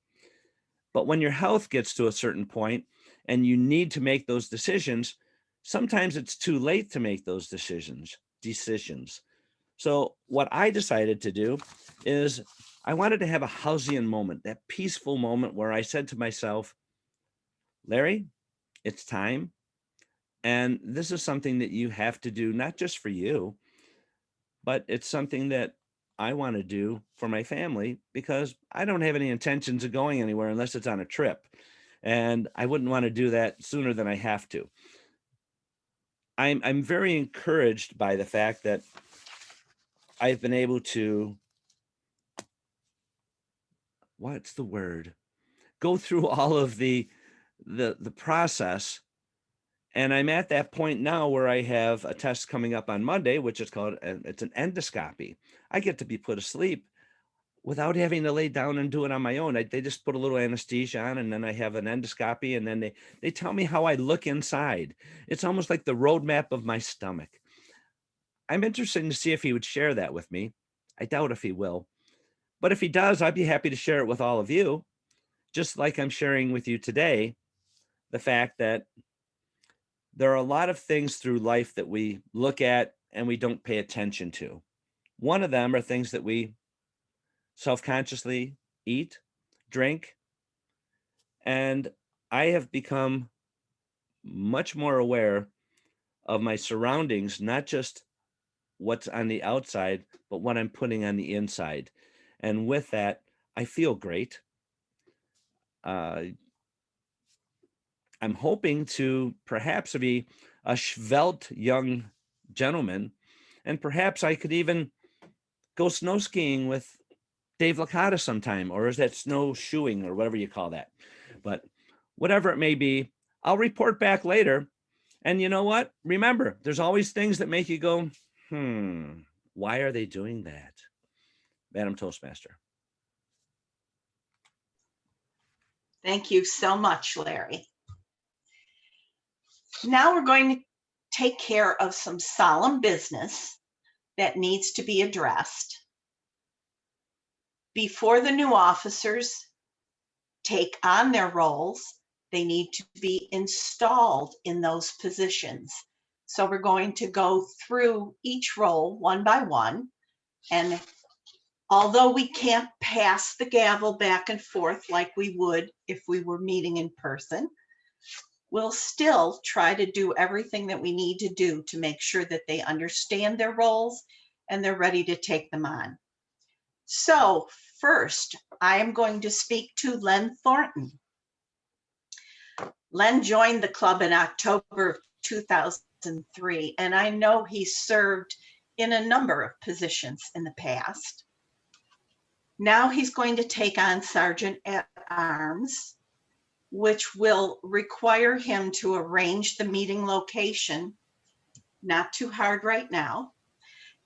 But when your health gets to a certain point and you need to make those decisions, sometimes it's too late to make those decisions. So what I decided to do is I wanted to have a halcyon moment, that peaceful moment where I said to myself, Larry, it's time. And this is something that you have to do, not just for you, but it's something that I want to do for my family, because I don't have any intentions of going anywhere unless it's on a trip. And I wouldn't want to do that sooner than I have to. I'm very encouraged by the fact that I've been able to, what's the word? Go through all of the process. And I'm at that point now where I have a test coming up on Monday, which is called, it's an endoscopy. I get to be put asleep without having to lay down and do it on my own. They just put a little anesthesia on, and then I have an endoscopy, and then they tell me how I look inside. It's almost like the roadmap of my stomach. I'm interested to see if he would share that with me. I doubt if he will. But if he does, I'd be happy to share it with all of you, just like I'm sharing with you today, the fact that there are a lot of things through life that we look at and we don't pay attention to. One of them are things that we self-consciously eat, drink, and I have become much more aware of my surroundings, not just what's on the outside, but what I'm putting on the inside. And with that, I feel great. I'm hoping to perhaps be a svelte young gentleman, and perhaps I could even go snow skiing with Dave Licata sometime, or is that snowshoeing or whatever you call that? But whatever it may be, I'll report back later. And you know what? Remember, there's always things that make you go, why are they doing that? Madam Toastmaster. Thank you so much, Larry. Now we're going to take care of some solemn business that needs to be addressed before the new officers take on their roles. They need to be installed in those positions. So we're going to go through each role one by one. And although we can't pass the gavel back and forth like we would if we were meeting in person, we'll still try to do everything that we need to do to make sure that they understand their roles and they're ready to take them on. So first, I am going to speak to Len Thornton. Len joined the club in October of 2003, and I know he served in a number of positions in the past. Now he's going to take on Sergeant at Arms, which will require him to arrange the meeting location, not too hard right now,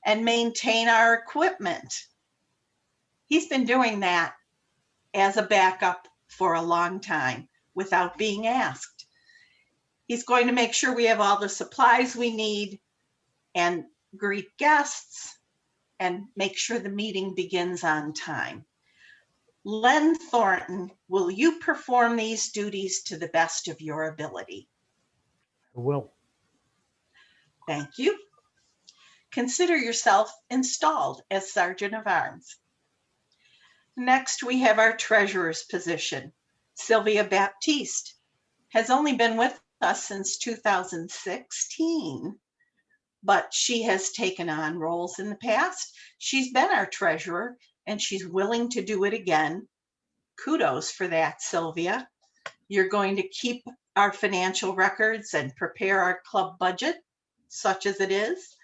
and maintain our equipment. He's been doing that as a backup for a long time without being asked. He's going to make sure we have all the supplies we need and greet guests and make sure the meeting begins on time. Len Thornton, will you perform these duties to the best of your ability? I will. Thank you. Consider yourself installed as Sergeant of Arms. Next, we have our treasurer's position. Sylvia Baptiste has only been with us since 2016, but she has taken on roles in the past. She's been our treasurer and she's willing to do it again. Kudos for that, Sylvia. You're going to keep our financial records and prepare our club budget, such as it is,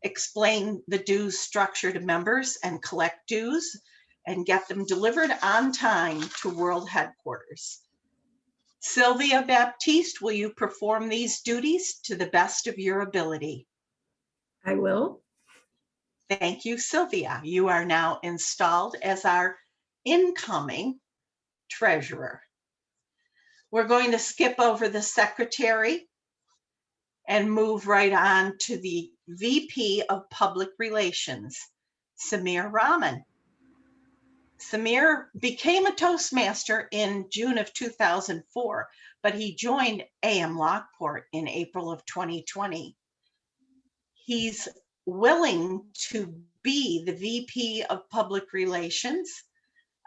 explain the dues structure to members and collect dues and get them delivered on time to World Headquarters. Sylvia Baptiste, will you perform these duties to the best of your ability? I will. Thank you, Sylvia. You are now installed as our incoming treasurer. We're going to skip over the secretary and move right on to the VP of Public Relations, Samir Rahman. Samir became a Toastmaster in June of 2004, but he joined Am Lockport in April of 2020. He's willing to be the VP of Public Relations,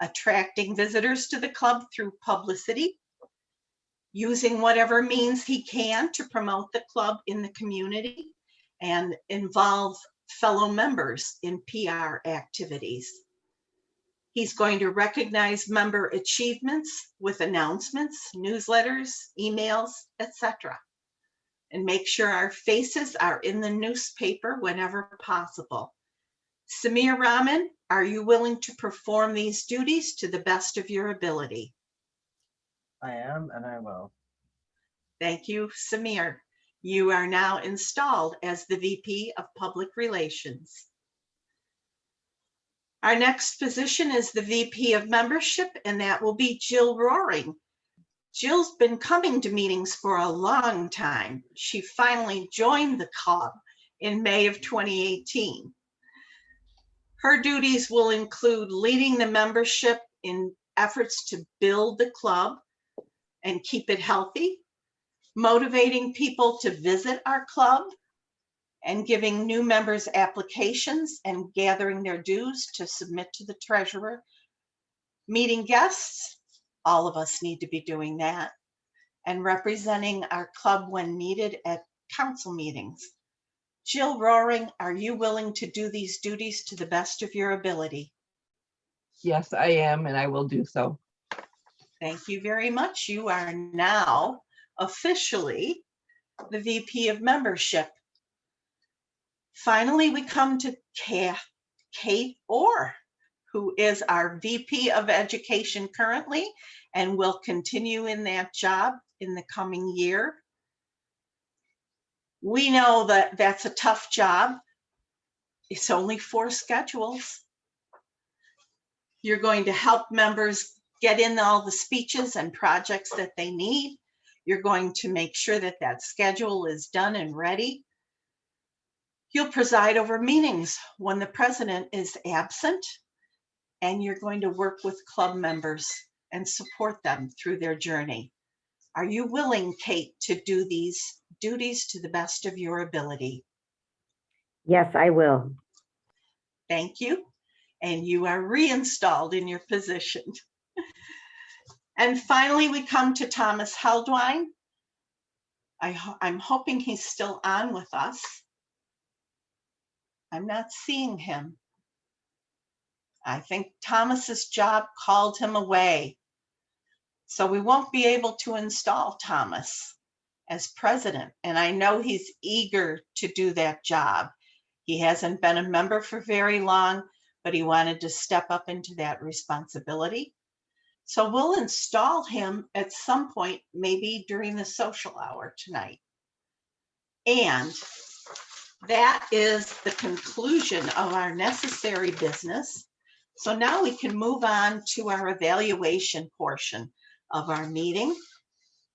attracting visitors to the club through publicity, using whatever means he can to promote the club in the community and involve fellow members in PR activities. He's going to recognize member achievements with announcements, newsletters, emails, etc., and make sure our faces are in the newspaper whenever possible. Samir Rahman, are you willing to perform these duties to the best of your ability? I am, and I will. Thank you, Samir. You are now installed as the VP of Public Relations. Our next position is the VP of Membership, and that will be Jill Roaring. Jill's been coming to meetings for a long time. She finally joined the club in May of 2018. Her duties will include leading the membership in efforts to build the club and keep it healthy, motivating people to visit our club, and giving new members applications and gathering their dues to submit to the treasurer. Meeting guests, all of us need to be doing that, and representing our club when needed at council meetings. Jill Roaring, are you willing to do these duties to the best of your ability? Yes, I am, and I will do so. Thank you very much. You are now officially the VP of Membership. Finally, we come to Kate Orr, who is our VP of Education currently and will continue in that job in the coming year. We know that that's a tough job. It's only 4 schedules. You're going to help members get in all the speeches and projects that they need. You're going to make sure that that schedule is done and ready. You'll preside over meetings when the president is absent, and you're going to work with club members and support them through their journey. Are you willing, Kate, to do these duties to the best of your ability? Yes, I will. Thank you. And you are reinstalled in your position. And finally, we come to Thomas Heldwine. I'm hoping he's still on with us. I'm not seeing him. I think Thomas's job called him away. So we won't be able to install Thomas as president. And I know he's eager to do that job. He hasn't been a member for very long, but he wanted to step up into that responsibility. So we'll install him at some point, maybe during the social hour tonight. And that is the conclusion of our necessary business. So now we can move on to our evaluation portion of our meeting.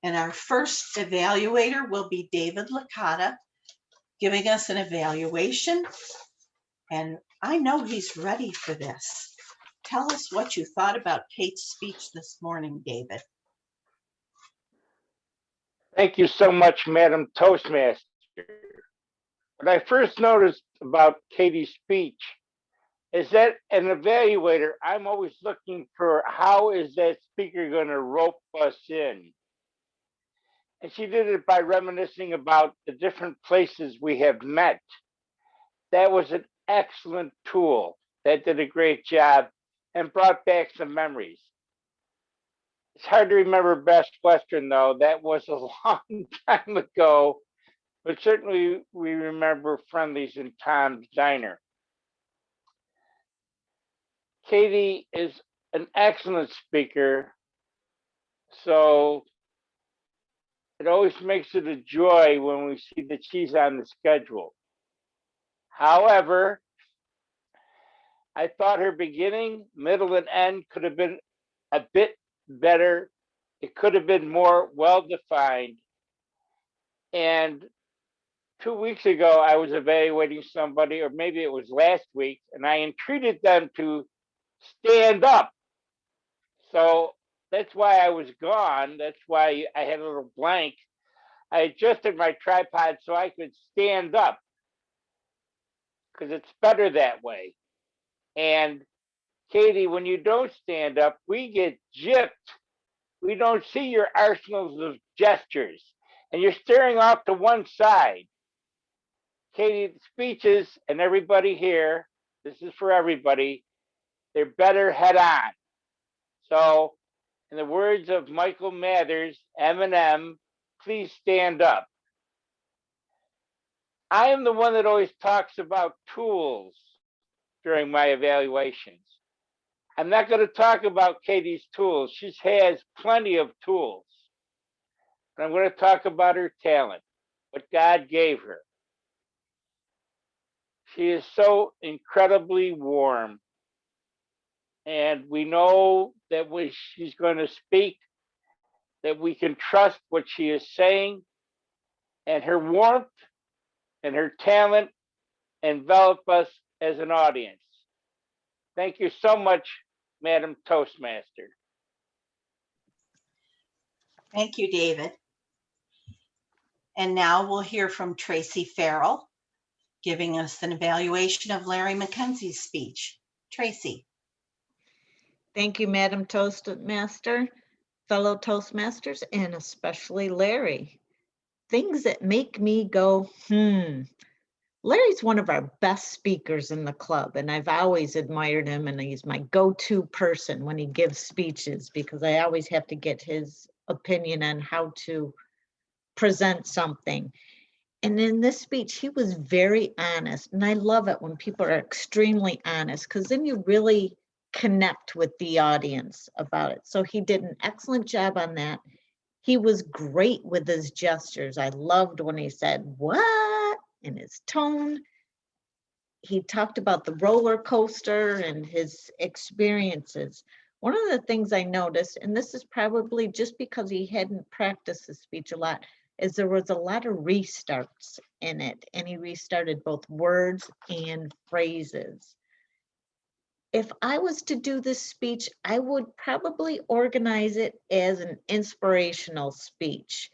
And our first evaluator will be David Licata, giving us an evaluation. And I know he's ready for this. Tell us what you thought about Kate's speech this morning, David. Thank you so much, Madam Toastmaster. What I first noticed about Katie's speech is that an evaluator, I'm always looking for how is that speaker going to rope us in? And she did it by reminiscing about the different places we have met. That was an excellent tool. That did a great job and brought back some memories. It's hard to remember Best Western, though. That was a long time ago, but certainly we remember Friendlies in Tom's Diner. Katie is an excellent speaker, so it always makes it a joy when we see that she's on the schedule. However, I thought her beginning, middle, and end could have been a bit better. It could have been more well-defined. And 2 weeks ago, I was evaluating somebody, or maybe it was last week, and I entreated them to stand up. So that's why I was gone. That's why I had a little blank. I adjusted my tripod so I could stand up because it's better that way. And Katie, when you don't stand up, we get gypped. We don't see your arsenals of gestures, and you're staring off to one side. Katie, the speeches and everybody here, this is for everybody, they're better head on. So, in the words of Michael Mathers, Eminem, please stand up. I am the one that always talks about tools during my evaluations. I'm not going to talk about Katie's tools. She has plenty of tools. But I'm going to talk about her talent, what God gave her. She is so incredibly warm. And we know that when she's going to speak, that we can trust what she is saying, and her warmth and her talent envelop us as an audience. Thank you so much, Madam Toastmaster. Thank you, David. And now we'll hear from Tracy Farrell, giving us an evaluation of Larry Mckenzie's speech. Tracy. Thank you, Madam Toastmaster, fellow Toastmasters, and especially Larry. Things that make me go, Larry's one of our best speakers in the club, and I've always admired him, and he's my go-to person when he gives speeches because I always have to get his opinion on how to present something. And in this speech, he was very honest, and I love it when people are extremely honest because then you really connect with the audience about it. So he did an excellent job on that. He was great with his gestures. I loved when he said, "What?" in his tone. He talked about the roller coaster and his experiences. One of the things I noticed, and this is probably just because he hadn't practiced the speech a lot, is there was a lot of restarts in it, and he restarted both words and phrases. If I was to do this speech, I would probably organize it as an inspirational speech.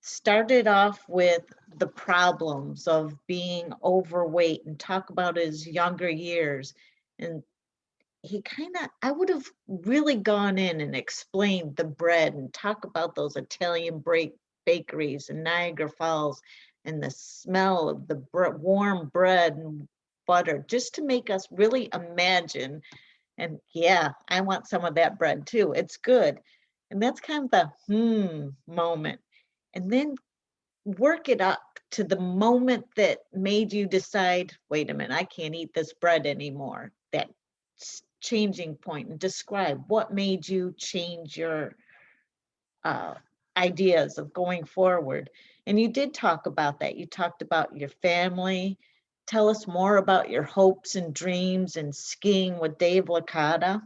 Started off with the problems of being overweight and talk about his younger years. And he I would have really gone in and explained the bread and talk about those Italian bakeries in Niagara Falls and the smell of the warm bread and butter, just to make us really imagine. And yeah, I want some of that bread too. It's good. And that's kind of the moment. And then work it up to the moment that made you decide, wait a minute, I can't eat this bread anymore. That changing point, and describe what made you change your ideas of going forward. And you did talk about that. You talked about your family. Tell us more about your hopes and dreams and skiing with Dave Licata.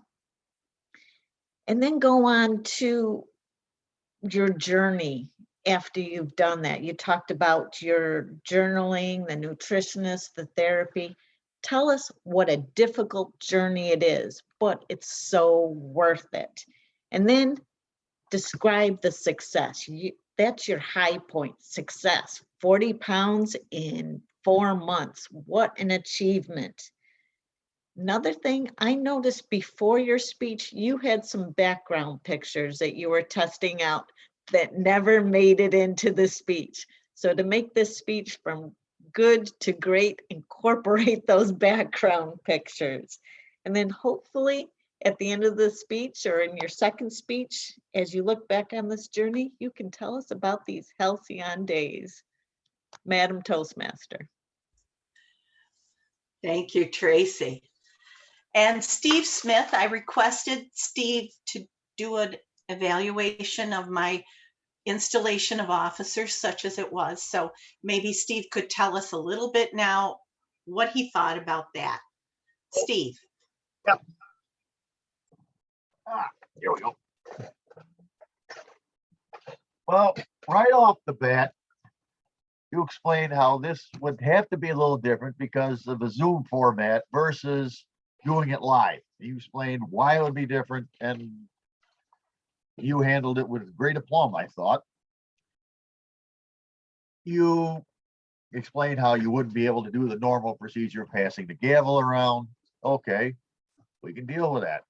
And then go on to your journey after you've done that. You talked about your journaling, the nutritionist, the therapy. Tell us what a difficult journey it is, but it's so worth it. And then describe the success. That's your high point, success. 40 pounds in 4 months. What an achievement. Another thing I noticed before your speech, you had some background pictures that you were testing out that never made it into the speech. So to make this speech from good to great, incorporate those background pictures. And then hopefully at the end of the speech or in your second speech, as you look back on this journey, you can tell us about these halcyon days. Madam Toastmaster. Thank you, Tracy. And Steve Smith, I requested Steve to do an evaluation of my installation of officers, such as it was. So maybe Steve could tell us a little bit now what he thought about that. Steve. Yep. Here we go. Well, right off the bat, you explained how this would have to be a little different because of the Zoom format versus doing it live. You explained why it would be different, and you handled it with great aplomb, I thought. You explained how you wouldn't be able to do the normal procedure of passing the gavel around. Okay, we can deal with that.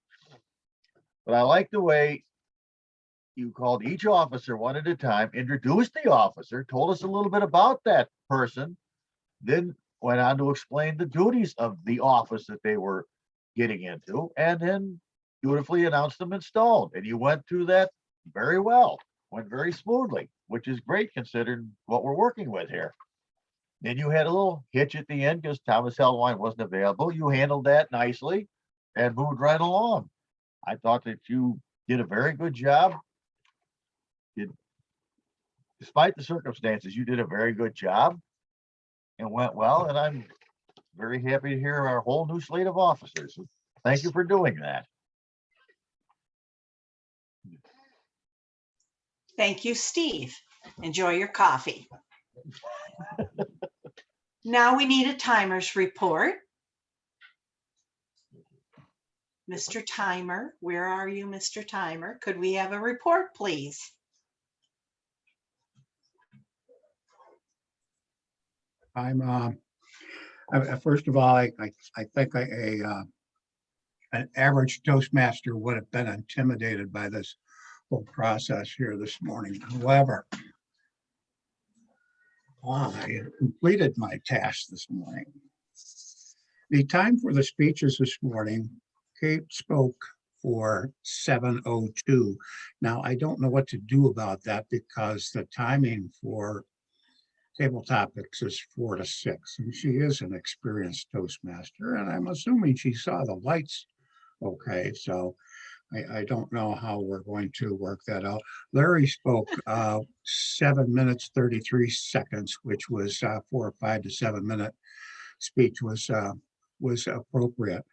But I like the way you called each officer one at a time, introduced the officer, told us a little bit about that person, then went on to explain the duties of the office that they were getting into, and then beautifully announced them installed. And you went through that very well, went very smoothly, which is great considering what we're working with here. Then you had a little hitch at the end because Thomas Heldwine wasn't available. You handled that nicely and moved right along. I thought that you did a very good job. Despite the circumstances, you did a very good job and went well. And I'm very happy to hear our whole new slate of officers. Thank you for doing that. Thank you, Steve. Enjoy your coffee. Now we need a timer's report. Mr. Timer, where are you, Mr. Timer? Could we have a report, please? First of all, I think an average Toastmaster would have been intimidated by this whole process here this morning. However, I completed my task this morning. The time for the speeches this morning, Kate spoke for 7:02. Now, I don't know what to do about that because the timing for table topics is 4 to 6, and she is an experienced Toastmaster, and I'm assuming she saw the lights okay, so I don't know how we're going to work that out. Larry spoke 7 minutes 33 seconds, which was 4 or 5 to 7 minute speech was appropriate.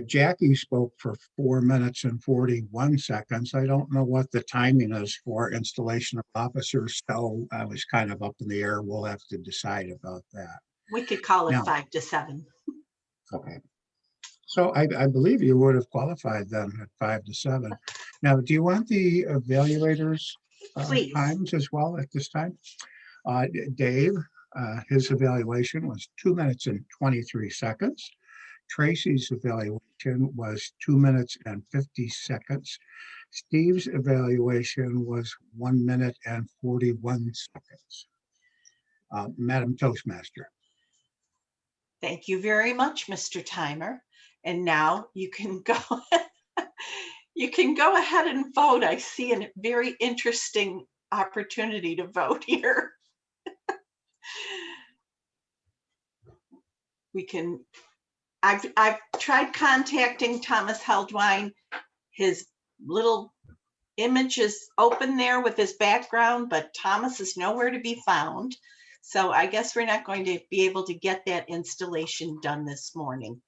Jackie spoke for 4 minutes and 41 seconds. I don't know what the timing is for installation of officers, so I was kind of up in the air. We'll have to decide about that. We could call it Now- 5 to 7. Okay. So I believe you would have qualified then at 5 to 7. Now, do you want the evaluators Please. times as well at this time? Dave, his evaluation was 2 minutes and 23 seconds. Tracy's evaluation was 2 minutes and 50 seconds. Steve's evaluation was 1 minute and 41 seconds. Madam Toastmaster. Thank you very much, Mr. Timer. And now you can go, you can go ahead and vote. I see a very interesting opportunity to vote here. I've tried contacting Thomas Heldwine. His little image is open there with his background, but Thomas is nowhere to be found. So I guess we're not going to be able to get that installation done this morning.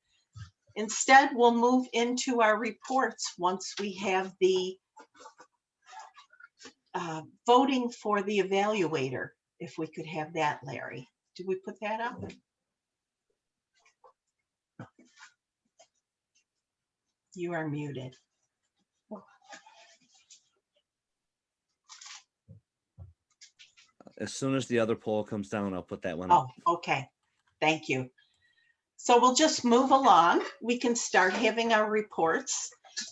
Instead, we'll move into our reports once we have the voting for the evaluator. If we could have that, Larry. Did we put that up? You are muted. As soon as the other poll comes down, I'll put that one up. Oh, okay. Thank you. So we'll just move along. We can start having our reports.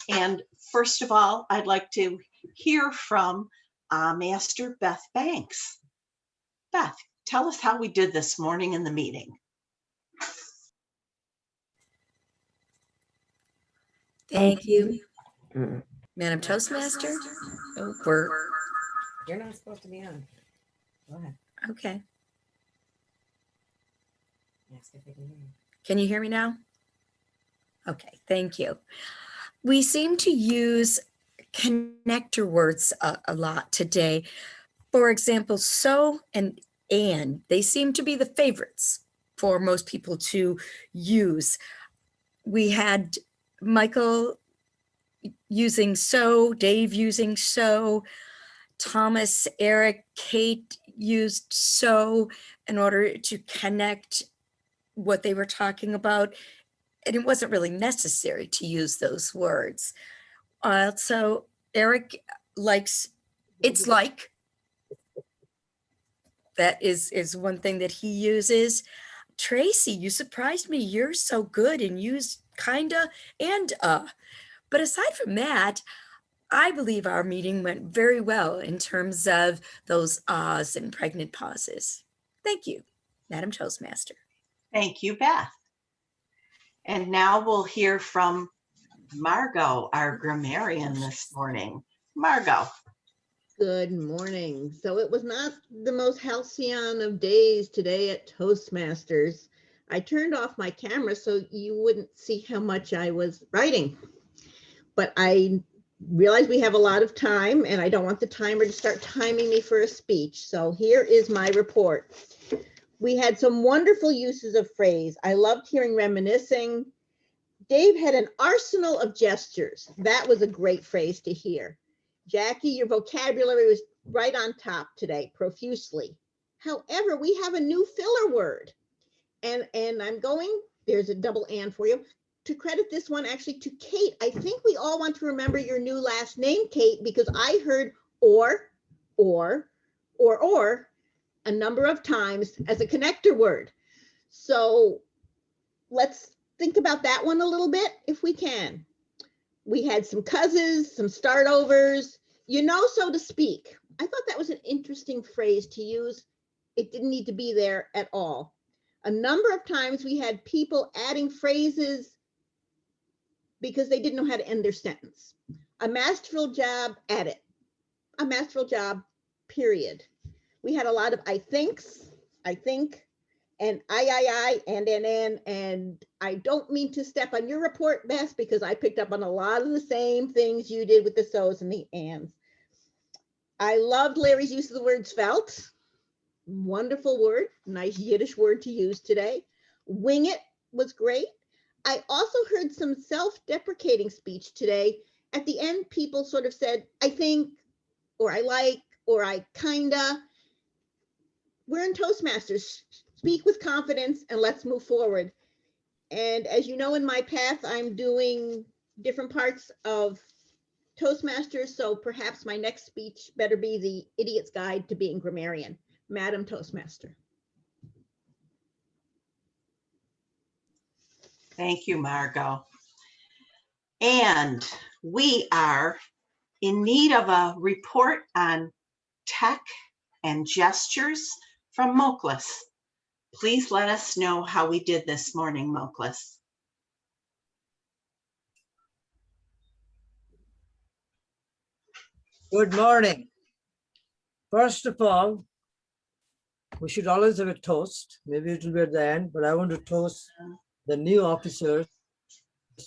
And first of all, I'd like to hear from Master Beth Banks. Beth, tell us how we did this morning in the meeting. Thank you. Madam Toastmaster? Oh, You're not supposed to be on. Go ahead. okay. Ask if they can hear you. Can you hear me now? Okay, thank you. We seem to use connector words a lot today. For example, so and they seem to be the favorites for most people to use. We had Michael using so, Dave using so, Thomas, Eric, Kate used so in order to connect what they were talking about. And it wasn't really necessary to use those words. So Eric likes, it's like, that is one thing that he uses. Tracy, you surprised me. You're so good and used kinda and But aside from that, I believe our meeting went very well in terms of those ahs and pregnant pauses. Thank you, Madam Toastmaster. Thank you, Beth. And now we'll hear from Margot, our grammarian this morning. Margot. Good morning. So it was not the most halcyon of days today at Toastmasters. I turned off my camera so you wouldn't see how much I was writing. But I realize we have a lot of time and I don't want the timer to start timing me for a speech. So here is my report. We had some wonderful uses of phrase. I loved hearing reminiscing. Dave had an arsenal of gestures. That was a great phrase to hear. Jackie, your vocabulary was right on top today, profusely. However, we have a new filler word. And I'm going, there's a double and for you, to credit this one actually to Kate. I think we all want to remember your new last name, Kate, because I heard or a number of times as a connector word. So let's think about that one a little bit if we can. We had some cousins, some start overs, so to speak. I thought that was an interesting phrase to use. It didn't need to be there at all. A number of times we had people adding phrases because they didn't know how to end their sentence. A masterful job at it. A masterful job, period. We had a lot of I thinks, I think, and I, and I don't mean to step on your report, Beth, because I picked up on a lot of the same things you did with the so's and the ands. I loved Larry's use of the word svelte. Wonderful word, nice Yiddish word to use today. Wing it was great. I also heard some self-deprecating speech today. At the end, people sort of said, I think, or I like, or I kinda. We're in Toastmasters. Speak with confidence and let's move forward. And as you know, in my path, I'm doing different parts of Toastmasters. So perhaps my next speech better be the Idiot's Guide to Being Grammarian. Madam Toastmaster. Thank you, Margot. And we are in need of a report on tech and gestures from Moklis. Please let us know how we did this morning, Moklis. Good morning. First of all, we should always have a toast. Maybe it will be at the end, but I want to toast the new officers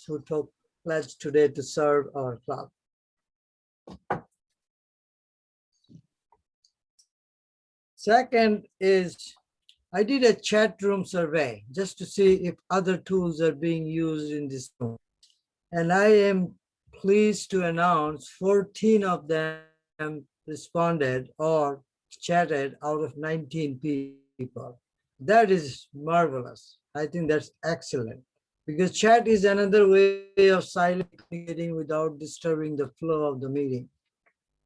who took pledge today to serve our club. Second is, I did a chat room survey just to see if other tools are being used in this room. And I am pleased to announce 14 of them responded or chatted out of 19 people. That is marvelous. I think that's excellent because chat is another way of silently communicating without disturbing the flow of the meeting.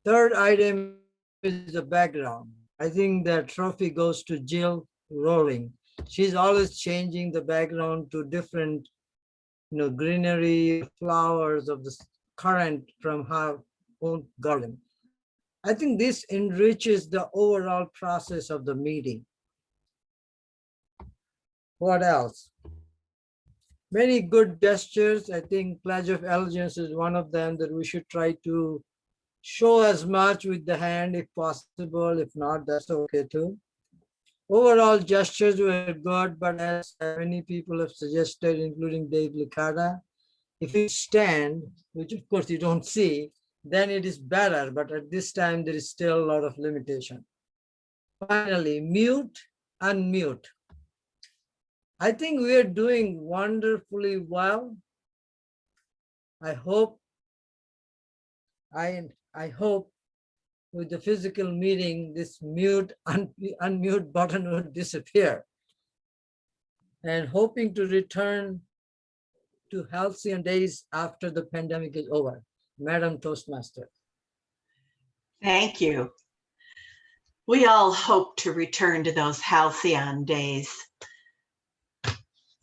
Third item is the background. I think the trophy goes to Jill Rowling. She's always changing the background to different, greenery, flowers of the current from her own garden. I think this enriches the overall process of the meeting. What else? Many good gestures. I think Pledge of Allegiance is one of them that we should try to show as much with the hand if possible. If not, that's okay too. Overall gestures were good, but as many people have suggested, including Dave Licata, if you stand, which of course you don't see, then it is better, but at this time there is still a lot of limitation. Finally, mute, unmute. I think we are doing wonderfully well. I hope with the physical meeting, this mute, unmute button will disappear. And hoping to return to halcyon days after the pandemic is over. Madam Toastmaster. Thank you. We all hope to return to those halcyon days.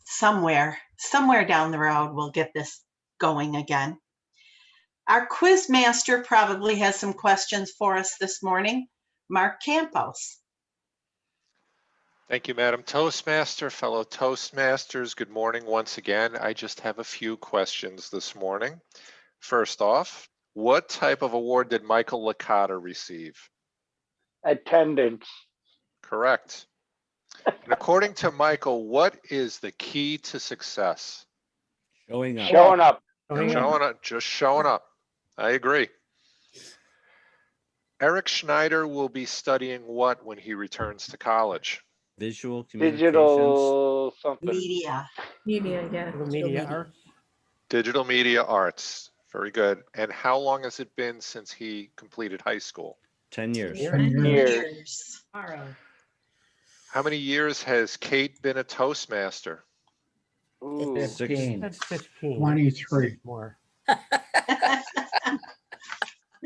Somewhere down the road, we'll get this going again. Our quiz master probably has some questions for us this morning. Mark Campos. Thank you, Madam Toastmaster, fellow Toastmasters. Good morning once again. I just have a few questions this morning. First off, what type of award did Michael Licata receive? Attendance. Correct. And according to Michael, what is the key to success? Showing up. Showing up. Showing up. Just showing up. I agree. Eric Schneider will be studying what when he returns to college? Visual communications. Digital something. Media. Media, yeah. Media arts. Digital media arts. Very good. And how long has it been since he completed high school? 10 years. 10 years. How many years has Kate been a Toastmaster? Ooh, 15. That's 15. 23. More.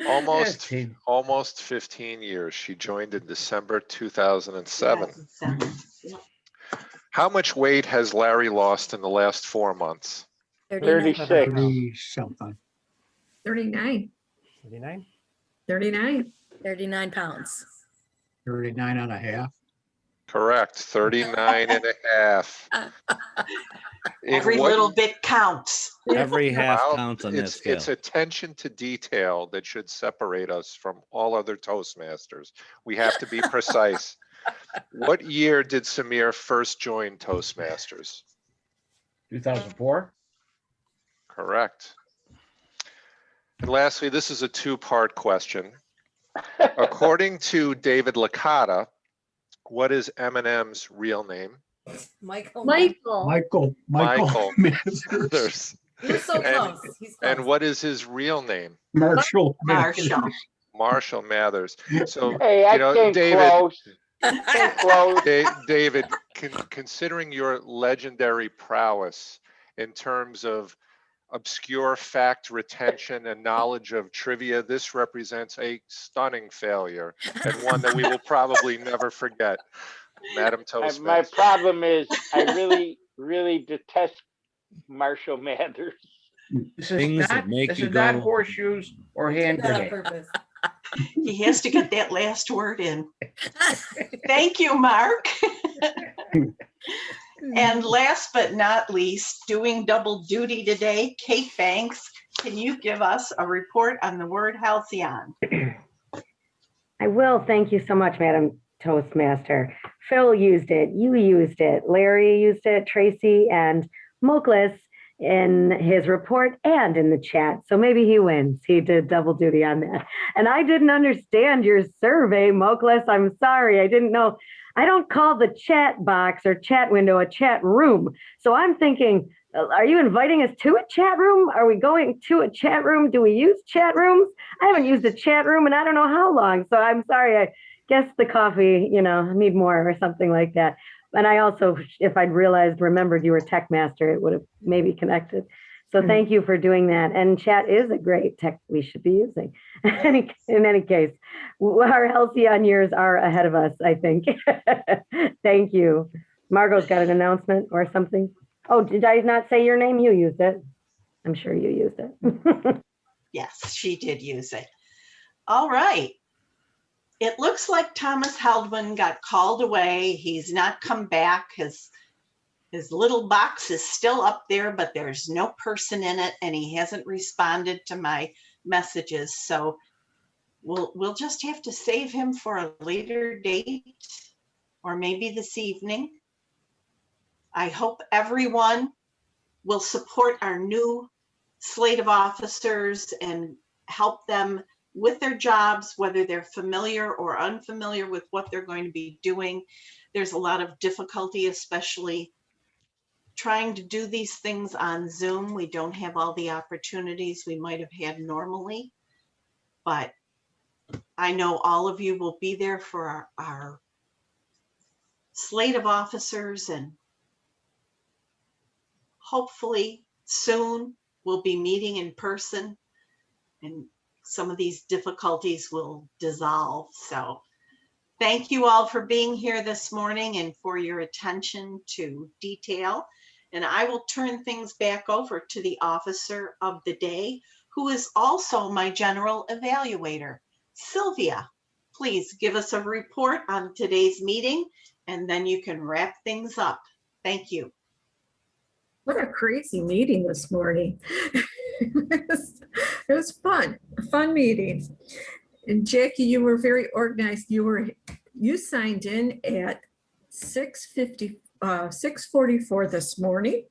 Almost 15. 15 years. She joined in December 2007. 2007. Yep. How much weight has Larry lost in the last 4 months? 36. 30 something. 39, 39? 39. 39 pounds. 39 and a half. Correct, 39 and a half. In Every what- little bit counts. Every half Well, counts on that scale. It's attention to detail that should separate us from all other Toastmasters. We have to be precise. What year did Samir first join Toastmasters? 2004. Correct. And lastly, this is a two-part question. According to David Licata, what is Eminem's real name? Michael. Michael Michael Masters. Mathers. You're so And- close. He's close. And what is his real name? Marshall. Marshall. Marshall Mathers. So, Hey, I you know, came David, close. Came close. David, considering your legendary prowess in terms of obscure fact retention and knowledge of trivia, this represents a stunning failure and one that we will probably never forget. Madam My Toastmaster. problem is I really detest Marshall Mathers. This is Things that not, make this you is not go- horseshoes or hand Not on grenades. purpose. He has to get that last word in. Thank you, Mark. And last but not least, doing double duty today, Kate Banks, can you give us a report on the word halcyon? I will. Thank you so much, Madam Toastmaster. Phil used it. You used it. Larry used it. Tracy and Moklis in his report and in the chat. So maybe he wins. He did double duty on that. And I didn't understand your survey, Moklis. I'm sorry. I didn't know. I don't call the chat box or chat window a chat room. So I'm thinking, are you inviting us to a chat room? Are we going to a chat room? Do we use chat rooms? I haven't used a chat room and I don't know how long. So I'm sorry. I guess the coffee, need more or something like that. And I also, if I'd remembered you were tech master, it would have maybe connected. So thank you for doing that. And chat is a great tech we should be using. In any case, our halcyon years are ahead of us, I think. Thank you. Margot's got an announcement or something. Oh, did I not say your name? You used it. I'm sure you used it. Yes, she did use it. All right. It looks like Thomas Heldwine got called away. He's not come back. His little box is still up there, but there's no person in it, and he hasn't responded to my messages. So we'll just have to save him for a later date, or maybe this evening. I hope everyone will support our new slate of officers and help them with their jobs, whether they're familiar or unfamiliar with what they're going to be doing. There's a lot of difficulty, especially trying to do these things on Zoom. We don't have all the opportunities we might have had normally, but I know all of you will be there for our slate of officers, and hopefully soon we'll be meeting in person and some of these difficulties will dissolve. So thank you all for being here this morning and for your attention to detail. And I will turn things back over to the officer of the day, who is also my general evaluator. Sylvia, please give us a report on today's meeting, and then you can wrap things up. Thank you. What a crazy meeting this morning. It was fun, a fun meeting. And Jackie, you were very organized. You signed in at 6:44 this morning,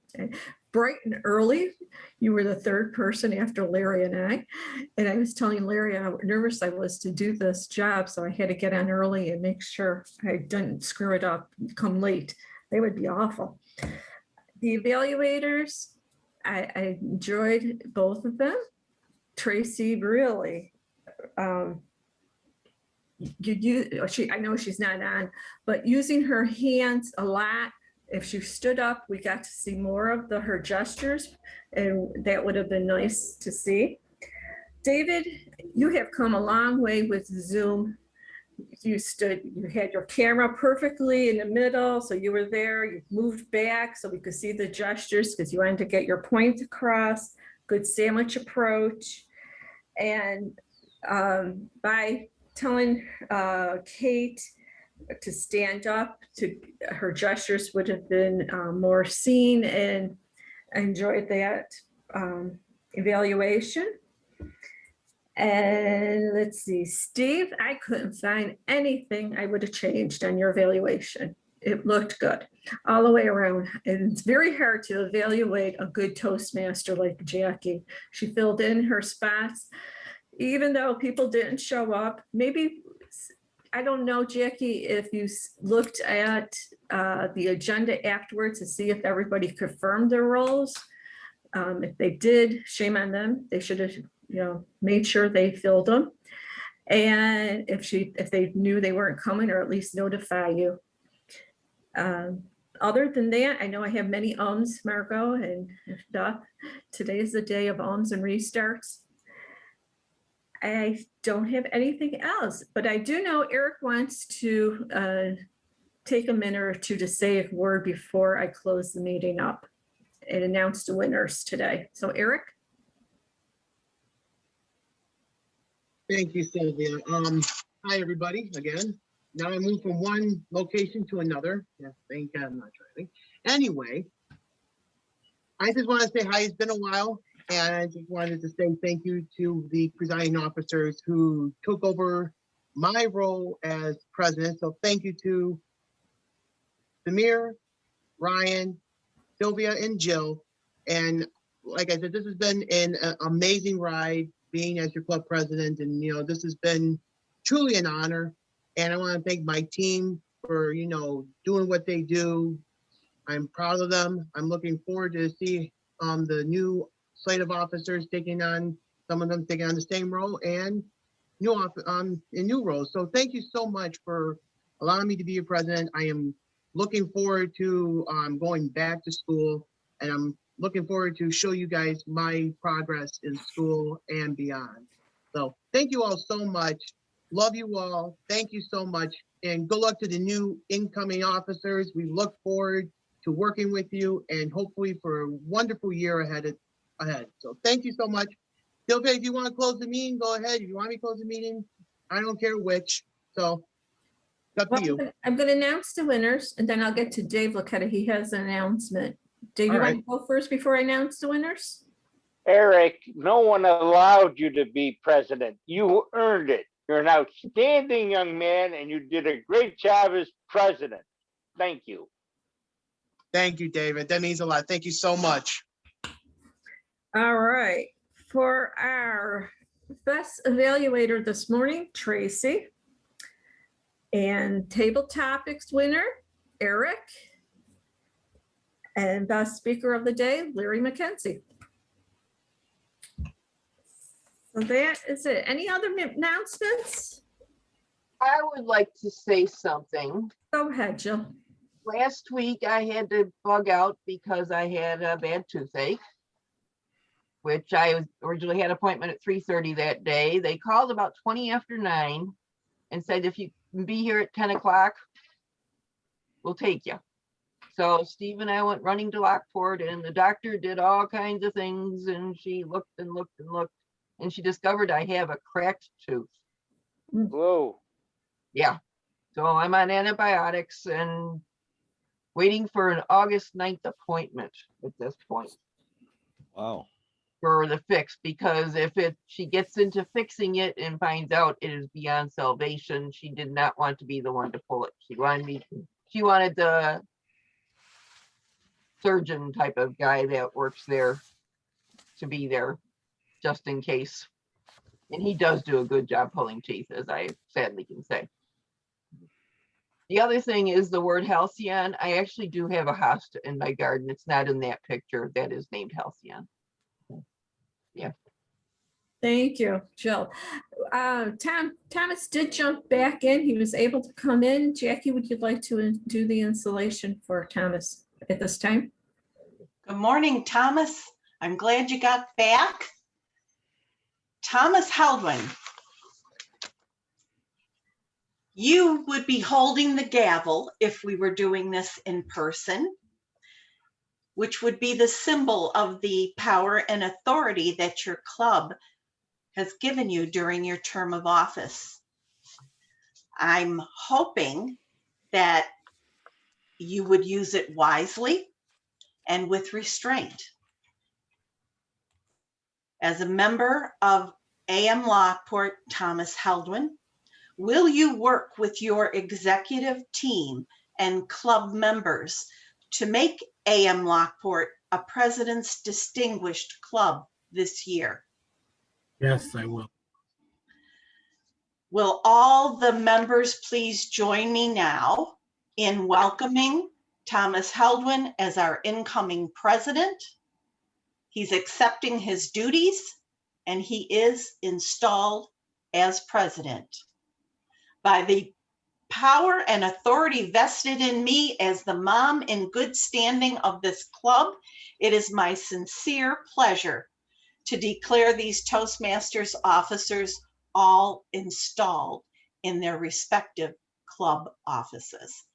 bright and early. You were the third person after Larry and I. And I was telling Larry how nervous I was to do this job, so I had to get on early and make sure I didn't screw it up, come late. That would be awful. The evaluators, I enjoyed both of them. Tracy really, I know she's not on, but using her hands a lot. If she stood up, we got to see more of her gestures, and that would have been nice to see. David, you have come a long way with Zoom. You had your camera perfectly in the middle, so you were there. You moved back so we could see the gestures because you wanted to get your point across. Good sandwich approach. And by telling Kate to stand up, her gestures would have been more seen, and enjoyed that evaluation. And let's see, Steve, I couldn't find anything I would have changed on your evaluation. It looked good all the way around. And it's very hard to evaluate a good Toastmaster like Jackie. She filled in her spots, even though people didn't show up. Maybe, I don't know, Jackie, if you looked at the agenda afterwards to see if everybody confirmed their roles. If they did, shame on them. They should have, made sure they filled them. And if they knew they weren't coming, or at least notify you. Other than that, I know I have many ums, Margot and Duff. Today is the day of ums and restarts. I don't have anything else, but I do know Eric wants to take a minute or two to say a word before I close the meeting up and announce the winners today. So Eric. Thank you, Sylvia. Hi, everybody, again. Now I moved from one location to another. Yeah, thank God I'm not driving. Anyway, I just want to say hi. It's been a while. And I just wanted to say thank you to the presiding officers who took over my role as president. So thank you to Samir, Ryan, Sylvia, and Jill. And like I said, this has been an amazing ride being as your club president. And, this has been truly an honor. And I want to thank my team for, doing what they do. I'm proud of them. I'm looking forward to see the new slate of officers some of them taking on the same role and new roles. So thank you so much for allowing me to be your president. I am looking forward to going back to school, and I'm looking forward to show you guys my progress in school and beyond. So thank you all so much. Love you all. Thank you so much. And good luck to the new incoming officers. We look forward to working with you and hopefully for a wonderful year ahead. So thank you so much. Sylvia, if you want to close the meeting, go ahead. If you want me to close the meeting, I don't care which. So it's up to you. I'm going to announce the winners, and then I'll get to Dave Lucetta. He has an announcement. Dave, you want to go first before I announce the winners? Eric, no one allowed you to be president. You earned it. You're an outstanding young man, and you did a great job as president. Thank you. Thank you, David. That means a lot. Thank you so much. All right. For our best evaluator this morning, Tracy. And table topics winner, Eric. And best speaker of the day, Larry Mckenzie. So that is it. Any other announcements? I would like to say something. Go ahead, Jill. Last week I had to bug out because I had a bad toothache, which I originally had an appointment at 3:30 that day. They called about 20 after 9 and said, if you can be here at 10 o'clock, we'll take you. So Steve and I went running to Lockport, and the doctor did all kinds of things, and she looked and looked and looked, and she discovered I have a cracked tooth. Whoa. Yeah. So I'm on antibiotics and waiting for an August 9th appointment at this point. Wow. For the fix, because if she gets into fixing it and finds out it is beyond salvation, she did not want to be the one to pull it. She wanted the surgeon type of guy that works there to be there just in case. And he does do a good job pulling teeth, as I sadly can say. The other thing is the word halcyon. I actually do have a hosta in my garden. It's not in that picture. That is named halcyon. Yeah. Thank you, Jill. Thomas did jump back in. He was able to come in. Jackie, would you like to do the installation for Thomas at this time? Good morning, Thomas. I'm glad you got back. Thomas Heldwine, you would be holding the gavel if we were doing this in person, which would be the symbol of the power and authority that your club has given you during your term of office. I'm hoping that you would use it wisely and with restraint. As a member of Am Lockport, Thomas Heldwine, will you work with your executive team and club members to make Am Lockport a President's Distinguished Club this year? Yes, I will. Will all the members please join me now in welcoming Thomas Heldwine as our incoming president? He's accepting his duties and he is installed as president. By the power and authority vested in me as the mom in good standing of this club, it is my sincere pleasure to declare these Toastmasters officers all installed in their respective club offices.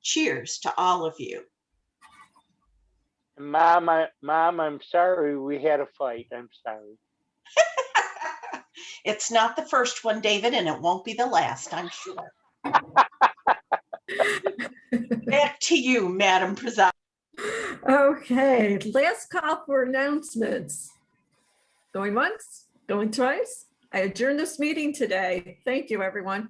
Cheers to all of you. Mom, I'm sorry we had a fight. I'm sorry. It's not the first one, David, and it won't be the last, I'm sure. Back to you, Madam President. Okay, last call for announcements. Going once, going twice. I adjourn this meeting today. Thank you, everyone.